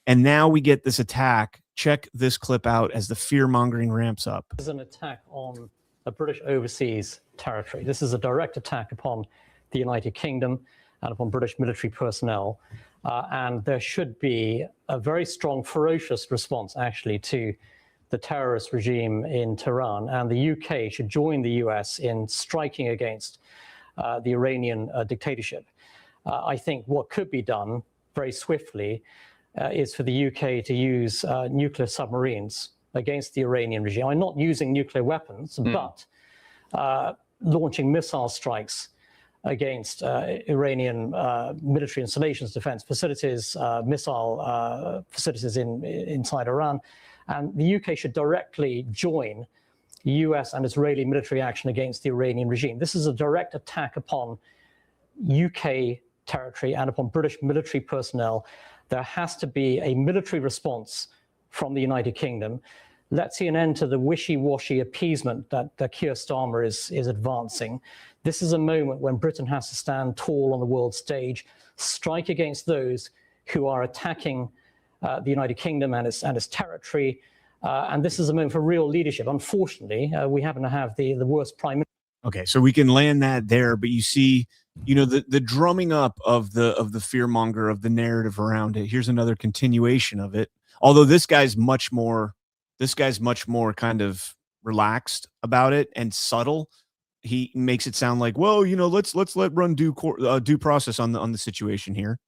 And now we get this attack. Check this clip out as the fear-mongering ramps up. This is an attack on a British overseas territory. This is a direct attack upon the United Kingdom and upon British military personnel. And there should be a very strong, ferocious response, actually, to the terrorist regime in Tehran. And the UK should join the US in striking against the Iranian dictatorship. I think what could be done very swiftly is for the UK to use nuclear submarines against the Iranian regime. I'm not using nuclear weapons, but launching missile strikes against Iranian military installations, defense facilities, missile facilities inside Iran. And the UK should directly join US and Israeli military action against the Iranian regime. This is a direct attack upon UK territory and upon British military personnel. There has to be a military response from the United Kingdom. Let's see an end to the wishy-washy appeasement that Keir Starmer is advancing. This is a moment when Britain has to stand tall on the world stage, strike against those who are attacking the United Kingdom and its territory. And this is a moment for real leadership. Unfortunately, we happen to have the worst prime minister. Okay, so we can land that there, but you see, the drumming up of the fearmonger, of the narrative around it. Here's another continuation of it. Although this guy's much more kind of relaxed about it and subtle. He makes it sound like, well, let's let run due process on the situation here.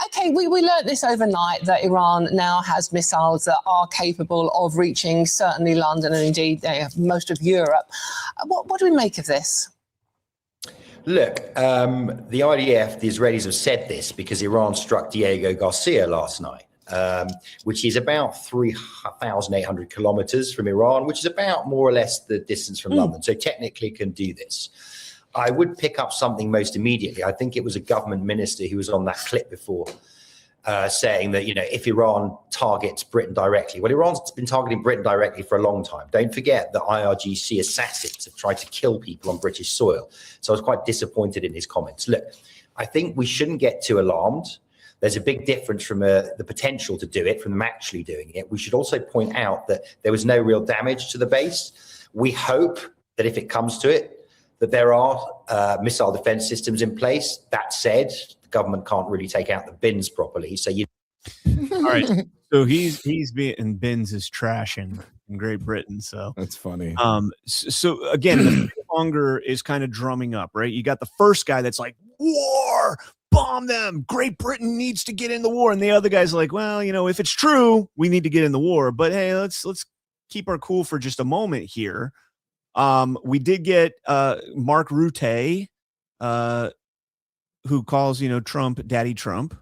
Okay, we learned this overnight, that Iran now has missiles that are capable of reaching certainly London and indeed most of Europe. What do we make of this? Look, the IDF, the Israelis have said this because Iran struck Diego Garcia last night, which is about 3,800 kilometers from Iran, which is about more or less the distance from London. So technically can do this. I would pick up something most immediately. I think it was a government minister who was on that clip before, saying that, if Iran targets Britain directly, well, Iran's been targeting Britain directly for a long time. Don't forget that IRGC assassins have tried to kill people on British soil. So I was quite disappointed in his comments. Look, I think we shouldn't get too alarmed. There's a big difference from the potential to do it from them actually doing it. We should also point out that there was no real damage to the base. We hope that if it comes to it, that there are missile defense systems in place. That said, the government can't really take out the bins properly. So all right. So he's being bins is trash in Great Britain. So that's funny. So again, the hunger is kind of drumming up, right? You got the first guy that's like, war, bomb them. Great Britain needs to get in the war. And the other guy's like, well, if it's true, we need to get in the war. But hey, let's keep our cool for just a moment here. We did get Mark Rutte, who calls Trump Daddy Trump.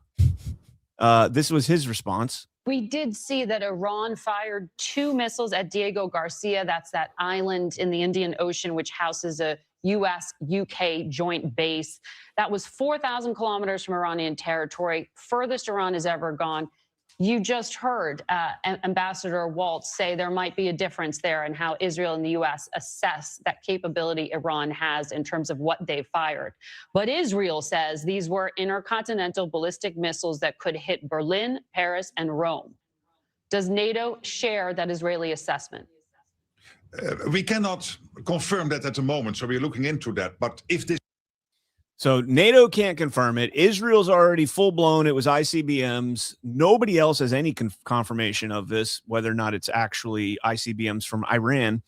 This was his response. We did see that Iran fired 2 missiles at Diego Garcia. That's that island in the Indian Ocean, which houses a U.S.-UK joint base. That was 4,000 kilometers from Iranian territory, furthest Iran has ever gone. You just heard Ambassador Waltz say there might be a difference there in how Israel and the U.S. assess that capability Iran has in terms of what they fired. But Israel says these were intercontinental ballistic missiles that could hit Berlin, Paris, and Rome. Does NATO share that Israeli assessment? We cannot confirm that at the moment, so we're looking into that. But if this So NATO can't confirm it. Israel's already full blown. It was ICBMs. Nobody else has any confirmation of this, whether or not it's actually ICBMs from Iran.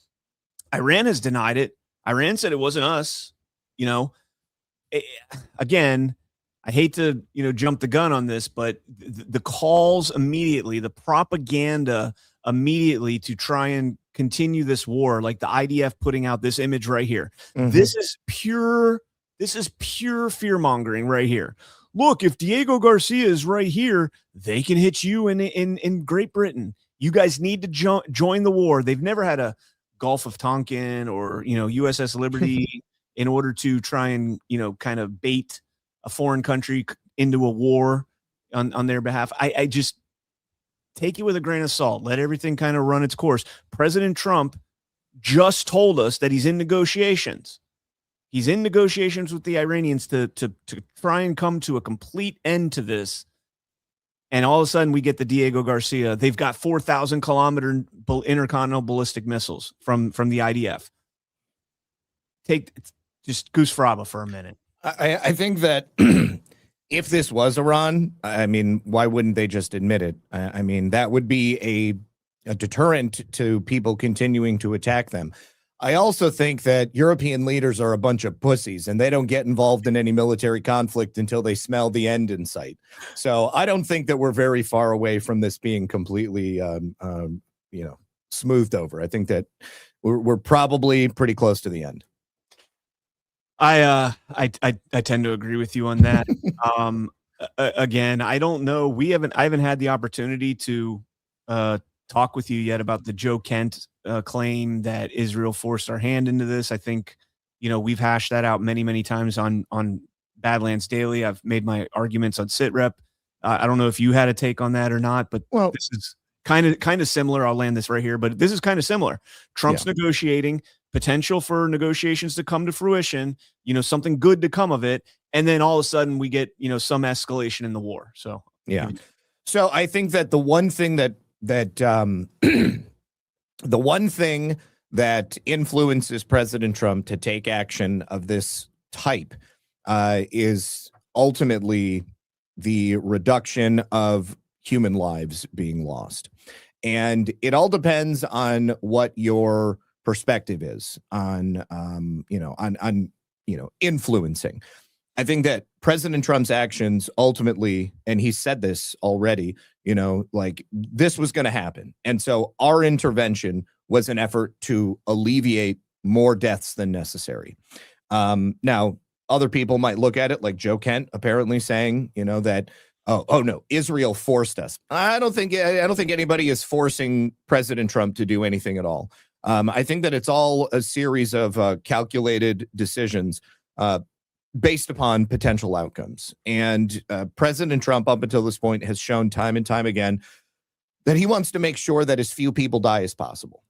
Iran has denied it. Iran said it wasn't us. You know, again, I hate to, jump the gun on this, but the calls immediately, the propaganda immediately to try and continue this war, like the IDF putting out this image right here. Mhm. This is pure fear mongering right here. Look, if Diego Garcia is right here, they can hit you in Great Britain. You guys need to join the war. They've never had a Gulf of Tonkin or, USS Liberty in order to try and, kind of bait a foreign country into a war on their behalf. I just take it with a grain of salt. Let everything kind of run its course. President Trump just told us that he's in negotiations. He's in negotiations with the Iranians to try and come to a complete end to this. And all of a sudden we get the Diego Garcia. They've got 4,000-kilometer intercontinental ballistic missiles from the IDF. Take just goose fraba for a minute. I think that if this was Iran, I mean, why wouldn't they just admit it? I mean, that would be a deterrent to people continuing to attack them. I also think that European leaders are a bunch of pussies and they don't get involved in any military conflict until they smell the end in sight. So I don't think that we're very far away from this being completely, smoothed over. I think that we're probably pretty close to the end. I tend to agree with you on that. Again, I don't know. I haven't had the opportunity to talk with you yet about the Joe Kent claim that Israel forced our hand into this. I think, we've hashed that out many, many times on Badlands Daily. I've made my arguments on SitRep. I don't know if you had a take on that or not, but this is kind of similar. I'll land this right here, but this is kind of similar. Trump's negotiating, potential for negotiations to come to fruition, something good to come of it. And then all of a sudden we get, some escalation in the war. So, yeah. So I think that the one thing that the one thing that influences President Trump to take action of this type is ultimately the reduction of human lives being lost. And it all depends on what your perspective is on, influencing. I think that President Trump's actions ultimately, and he said this already, this was going to happen. And so our intervention was an effort to alleviate more deaths than necessary. Now, other people might look at it like Joe Kent apparently saying, that, oh no, Israel forced us. I don't think anybody is forcing President Trump to do anything at all. I think that it's all a series of calculated decisions based upon potential outcomes. And President Trump, up until this point, has shown time and time again that he wants to make sure that as few people die as possible.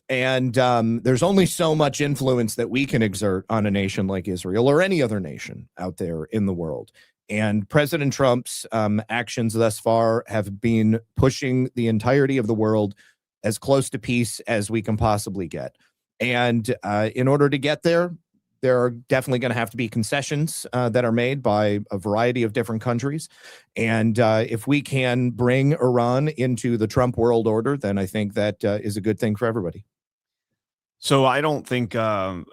And there's only so much influence that we can exert on a nation like Israel or any other nation out there in the world. And President Trump's actions thus far have been pushing the entirety of the world as close to peace as we can possibly get. And in order to get there are definitely going to have to be concessions that are made by a variety of different countries. And if we can bring Iran into the Trump world order, then I think that is a good thing for everybody. So I don't think, and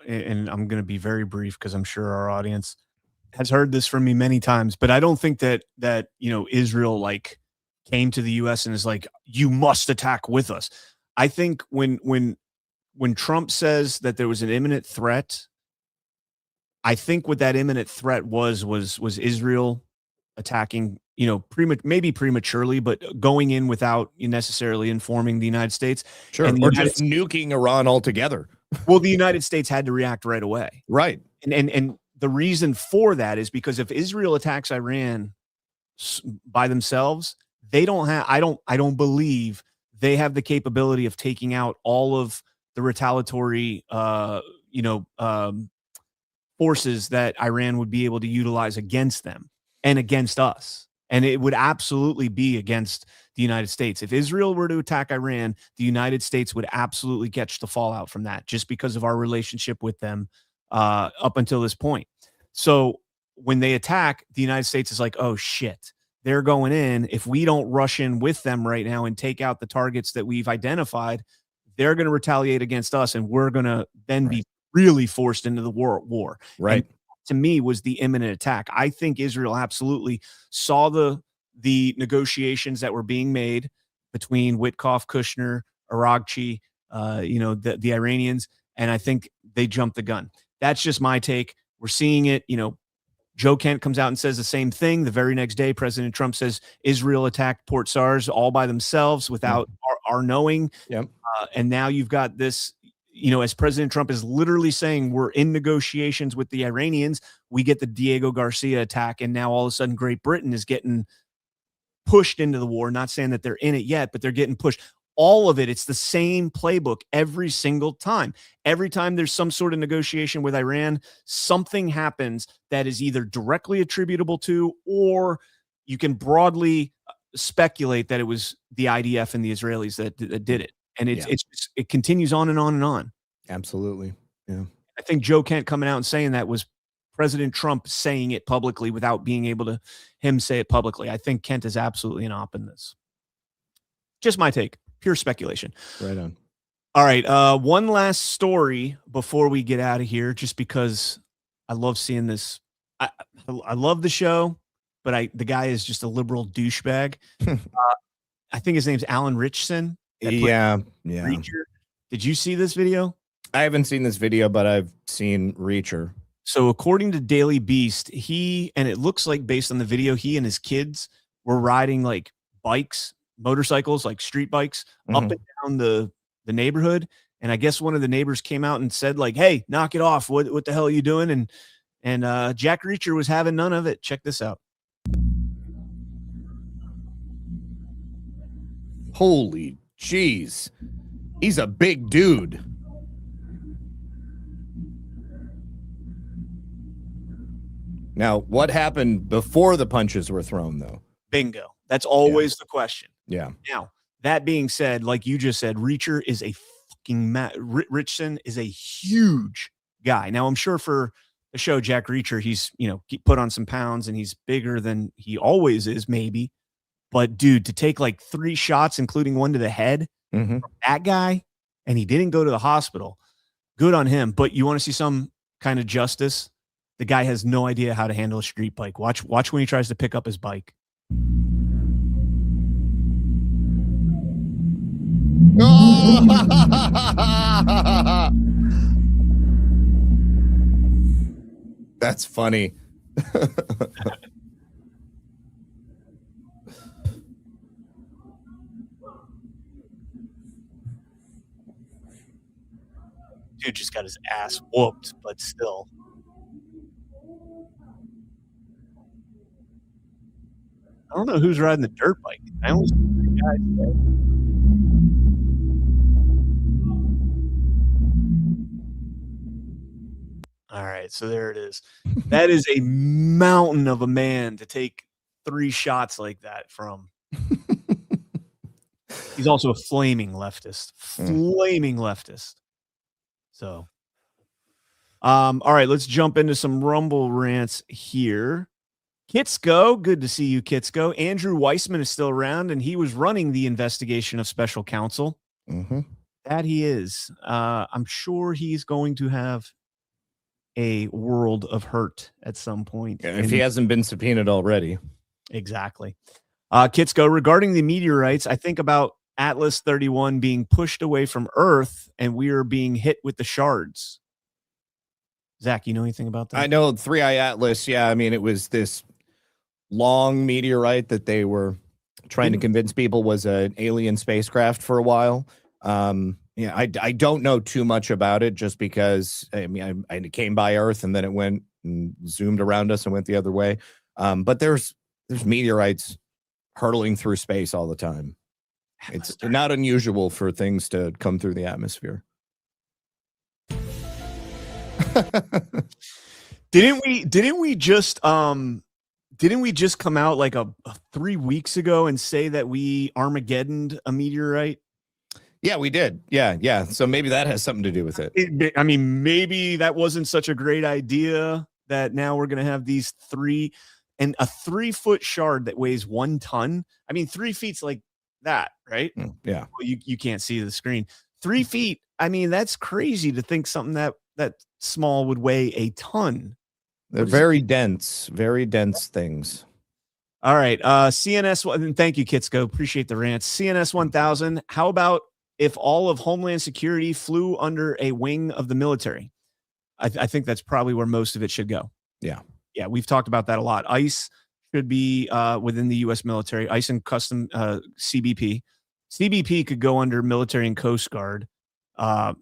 I'm going to be very brief because I'm sure our audience has heard this from me many times, but I don't think that Israel came to the U.S. and is like, you must attack with us. I think when Trump says that there was an imminent threat, I think what that imminent threat was Israel attacking, maybe prematurely, but going in without necessarily informing the United States. Sure. And or just nuking Iran altogether. Well, the United States had to react right away. Right. And the reason for that is because if Israel attacks Iran by themselves, they don't have, I don't believe they have the capability of taking out all of the retaliatory, forces that Iran would be able to utilize against them and against us. And it would absolutely be against the United States. If Israel were to attack Iran, the United States would absolutely catch the fallout from that just because of our relationship with them up until this point. So when they attack, the United States is like, oh, shit, they're going in. If we don't rush in with them right now and take out the targets that we've identified, they're going to retaliate against us, and we're going to then be really forced into the war. Right. And to me, was the imminent attack. I think Israel absolutely saw the negotiations that were being made between Witkoff, Kushner, Aragchi, the Iranians, and I think they jumped the gun. That's just my take. We're seeing it. Joe Kent comes out and says the same thing. The very next day, President Trump says Israel attacked Port Saars all by themselves without our knowing. Yep. And now you've got this, as President Trump is literally saying we're in negotiations with the Iranians, we get the Diego Garcia attack, and now all of a sudden Great Britain is getting pushed into the war. Not saying that they're in it yet, but they're getting pushed. All of it, it's the same playbook every single time. Every time there's some sort of negotiation with Iran, something happens that is either directly attributable to, or you can broadly speculate that it was the IDF and the Israelis that did it. And it continues on and on and on. Absolutely. Yeah. I think Joe Kent coming out and saying that was President Trump saying it publicly without being able to him say it publicly. I think Kent is absolutely an op in this. Just my take. Pure speculation. Right on. All right. One last story before we get out of here, just because I love seeing this. I love the show, but the guy is just a liberal douchebag. I think his name's Alan Richson. Yeah. Reacher. Did you see this video? I haven't seen this video, but I've seen Reacher. So according to Daily Beast, and it looks like based on the video, he and his kids were riding like bikes, motorcycles, like street bikes, up and down the neighborhood. And I guess one of the neighbors came out and said like, hey, knock it off. What the hell are you doing? And Jack Reacher was having none of it. Check this out. Holy jeez. He's a big dude. Now, what happened before the punches were thrown, though? Bingo. That's always the question. Yeah. Now, that being said, like you just said, Reacher is a fucking Richson is a huge guy. Now, I'm sure for the show Jack Reacher, he's, he put on some pounds and he's bigger than he always is, maybe. But dude, to take like 3 shots, including one to the head, from that guy, and he didn't go to the hospital, good on him. But you want to see some kind of justice? The guy has no idea how to handle a street bike. Watch when he tries to pick up his bike. That's funny. Dude just got his ass whooped, but still. I don't know who's riding the dirt bike. I only see 3 guys there. All right, so there it is. That is a mountain of a man to take 3 shots like that from. He's also a flaming leftist. Flaming leftist. So, all right, let's jump into some Rumble rants here. Kitsko, good to see you, Kitsko. Andrew Weissman is still around, and he was running the investigation of special counsel. That he is. I'm sure he's going to have a world of hurt at some point. If he hasn't been subpoenaed already. Exactly. Kitsko, regarding the meteorites, I think about Atlas 31 being pushed away from Earth, and we are being hit with the shards. Zach, you know anything about that? I know 3i Atlas. Yeah, I mean, it was this long meteorite that they were trying to convince people was an alien spacecraft for a while. Yeah, I don't know too much about it, just because I mean I came by Earth and then it went and zoomed around us and went the other way. But there's meteorites hurtling through space all the time. It's not unusual for things to come through the atmosphere. Didn't we just didn't we just come out like a 3 weeks ago and say that we Armageddoned a meteorite? Yeah, we did. Yeah. So maybe that has something to do with it. I mean, maybe that wasn't such a great idea that now we're going to have these a 3-foot shard that weighs 1 ton. I mean, 3 feet's like that, right? Yeah. Well, you can't see the screen. 3 feet. I mean, that's crazy to think something that small would weigh a ton. They're very dense things. All right. CNS, and thank you, Kitsko. Appreciate the rants. CNS 1000. How about if all of Homeland Security flew under a wing of the military? I think that's probably where most of it should go. Yeah. Yeah. We've talked about that a lot. ICE should be within the U.S. military. ICE and custom CBP. CBP could go under military and Coast Guard, kind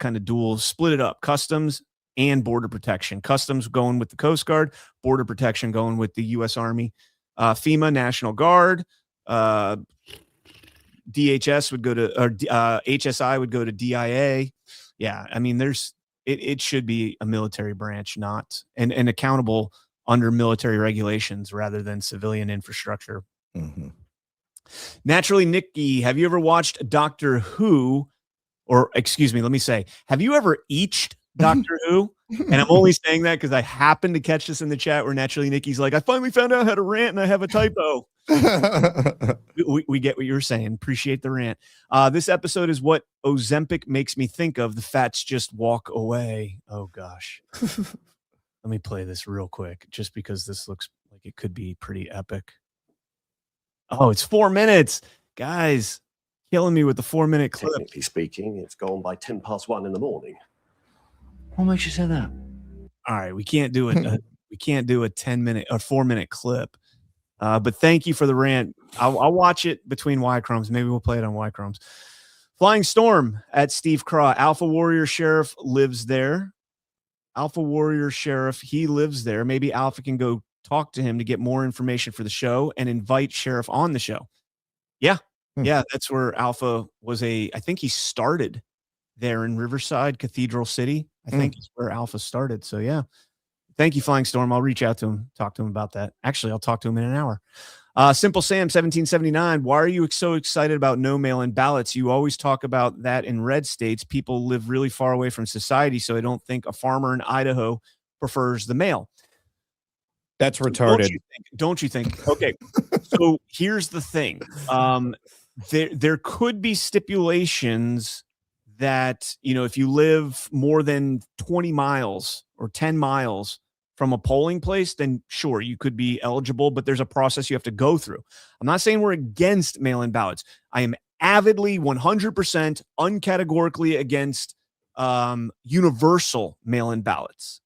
of dual, split it up. Customs and border protection. Customs going with the Coast Guard, border protection going with the U.S. Army. FEMA, National Guard, DHS would go to, or HSI would go to DIA. Yeah, I mean, it should be a military branch, not and accountable under military regulations rather than civilian infrastructure. Mm-hmm. Naturally, Nikki, have you ever watched Doctor Who? Or excuse me, let me say, have you ever eached Doctor Who? And I'm only saying that because I happened to catch this in the chat where Naturally Nikki's like, I finally found out how to rant and I have a typo. we get what you're saying. Appreciate the rant. This episode is what Ozempic makes me think of. The fats just walk away. Oh, gosh. Let me play this real quick just because this looks like it could be pretty epic. Oh, it's 4 minutes. Guys, killing me with the 4-minute clip. Technically speaking, it's gone by 1:10 in the morning. What makes you say that? All right, we can't do it. We can't do a 10-minute or 4-minute clip. But thank you for the rant. I'll watch it between Y Chromes. Maybe we'll play it on Y Chromes. Flying Storm at Steve Craw. Alpha Warrior Sheriff lives there. Alpha Warrior Sheriff, he lives there. Maybe Alpha can go talk to him to get more information for the show and invite Sheriff on the show. Yeah. Yeah, that's where Alpha was I think he started there in Riverside, Cathedral City. I think is where Alpha started. So, yeah. Thank you, Flying Storm. I'll reach out to him, talk to him about that. Actually, I'll talk to him in an hour. Simple Sam, 1779. Why are you so excited about no mail-in ballots? You always talk about that in red states. People live really far away from society, so I don't think a farmer in Idaho prefers the mail. That's retarded. Don't you think? Okay, so here's the thing. There could be stipulations that, if you live more than 20 miles or 10 miles from a polling place, then sure, you could be eligible, but there's a process you have to go through. I'm not saying we're against mail-in ballots. I am avidly 100% uncategorically against universal mail-in ballots.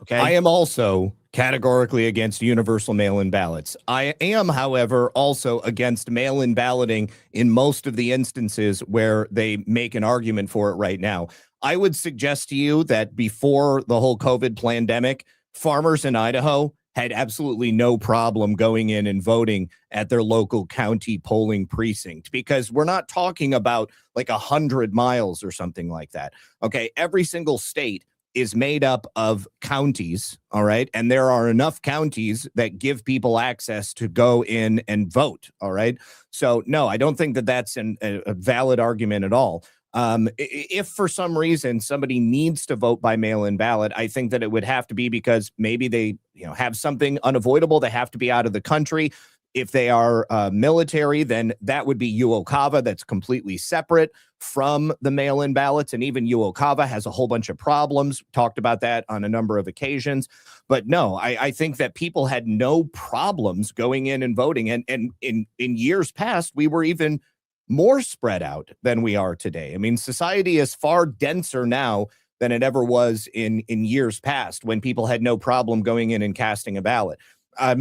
Okay. I am also categorically against universal mail-in ballots. I am, however, also against mail-in balloting in most of the instances where they make an argument for it right now. I would suggest to you that before the whole COVID pandemic, farmers in Idaho had absolutely no problem going in and voting at their local county polling precinct, because we're not talking about like 100 miles or something like that. Okay, every single state is made up of counties, all right? And there are enough counties that give people access to go in and vote, all right? So, no, I don't think that that's a valid argument at all. If for some reason somebody needs to vote by mail-in ballot, I think that it would have to be because maybe they have something unavoidable. They have to be out of the country. If they are military, then that would be UOCAVA. That's completely separate from the mail-in ballots. And even UOCAVA has a whole bunch of problems. Talked about that on a number of occasions. But no, I think that people had no problems going in and voting. And in years past, we were even more spread out than we are today. I mean, society is far denser now than it ever was in years past when people had no problem going in and casting a ballot. I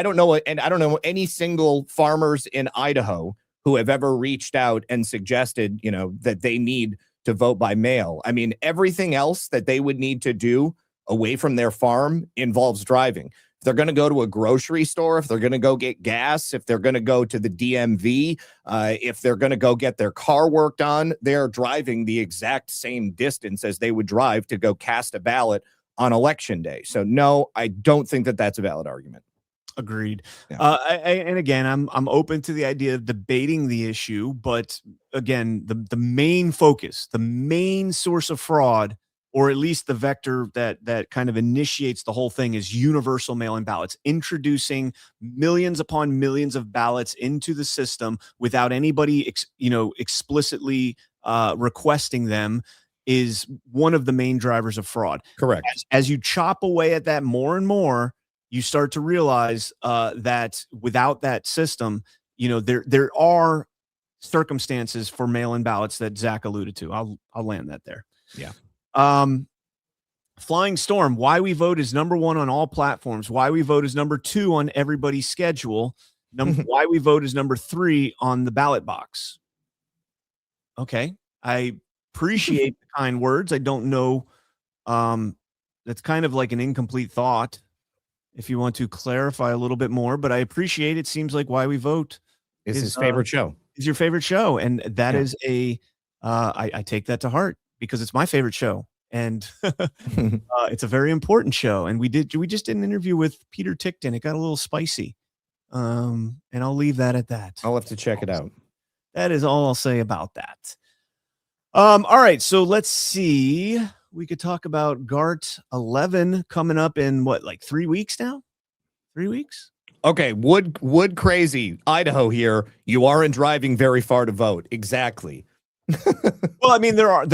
don't know. And I don't know any single farmers in Idaho who have ever reached out and suggested, that they need to vote by mail. I mean, everything else that they would need to do away from their farm involves driving. If they're going to go to a grocery store, if they're going to go get gas, if they're going to go to the DMV, if they're going to go get their car worked on, they're driving the exact same distance as they would drive to go cast a ballot on election day. So no, I don't think that that's a valid argument. Agreed. Yeah. And again, I'm open to the idea of debating the issue, but again, the main focus, the main source of fraud, or at least the vector that kind of initiates the whole thing, is universal mail-in ballots, introducing millions upon millions of ballots into the system without anybody explicitly requesting them, is one of the main drivers of fraud. Correct. As you chop away at that more and more, you start to realize that without that system, there are circumstances for mail-in ballots that Zach alluded to. I'll land that there. Yeah. Flying Storm, Why We Vote is number 1 on all platforms. Why We Vote is number 2 on everybody's schedule. Why We Vote is number 3 on the ballot box. Okay. I appreciate the kind words. I don't know. That's kind of like an incomplete thought. If you want to clarify a little bit more, but I appreciate it. Seems like Why We Vote is his favorite show. Is your favorite show, and that is I take that to heart because it's my favorite show, and it's a very important show. And we just did an interview with Peter Tickton. It got a little spicy, and I'll leave that at that. I'll have to check it out. That is all I'll say about that. All right, so let's see. We could talk about GART 11 coming up in like 3 weeks now? 3 weeks? Okay, wood crazy. Idaho here. You aren't driving very far to vote. Exactly. Well, I mean, there are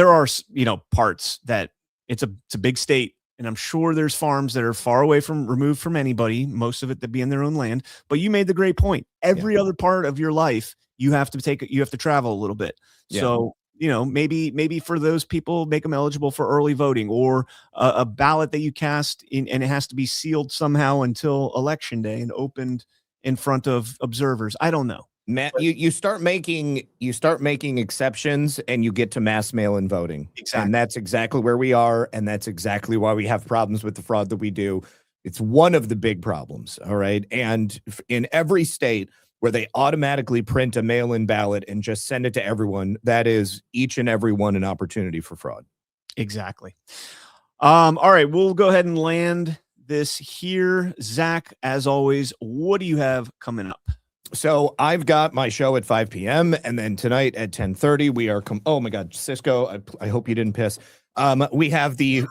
parts that it's a big state, and I'm sure there's farms that are far away removed from anybody, most of it that be in their own land. But you made the great point. Every other part of your life, you have to travel a little bit. Yeah. So maybe for those people, make them eligible for early voting, or a ballot that you cast in, and it has to be sealed somehow until election day and opened in front of observers. I don't know. Matt, you start making exceptions, and you get to mass mail-in voting. Exactly. And that's exactly where we are, and that's exactly why we have problems with the fraud that we do. It's one of the big problems, all right? And in every state where they automatically print a mail-in ballot and just send it to everyone, that is each and every one an opportunity for fraud. Exactly. All right, we'll go ahead and land this here. Zach, as always, what do you have coming up? So I've got my show at 5 p.m. and then tonight at 10:30 we are oh my God, Cisco, I hope you didn't piss. We have the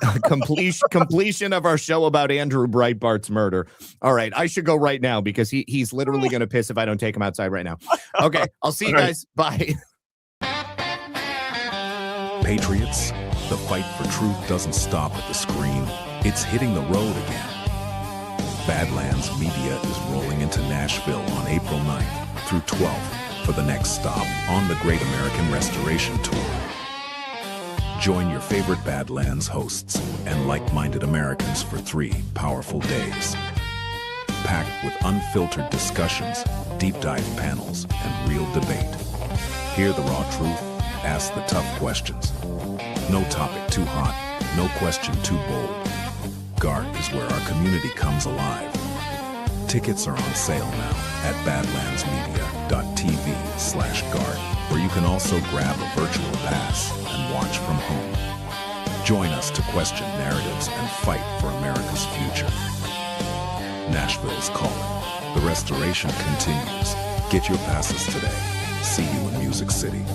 completion of our show about Andrew Breitbart's murder. All right, I should go right now because he's literally going to piss if I don't take him outside right now. Okay, I'll see you guys. Bye. Patriots, the fight for truth doesn't stop at the screen. It's hitting the road again. Badlands Media is rolling into Nashville on April 9th through 12th for the next stop on the Great American Restoration Tour. Join your favorite Badlands hosts and like-minded Americans for 3 powerful days. Packed with unfiltered discussions, deep dive panels, and real debate. Hear the raw truth, ask the tough questions. No topic too hot, no question too bold. GART is where our community comes alive. Tickets are on sale now at badlandsmedia.tv/GART, where you can also grab a virtual pass and watch from home. Join us to question narratives and fight for America's future. Nashville is calling. The restoration continues. Get your passes today. See you in Music City.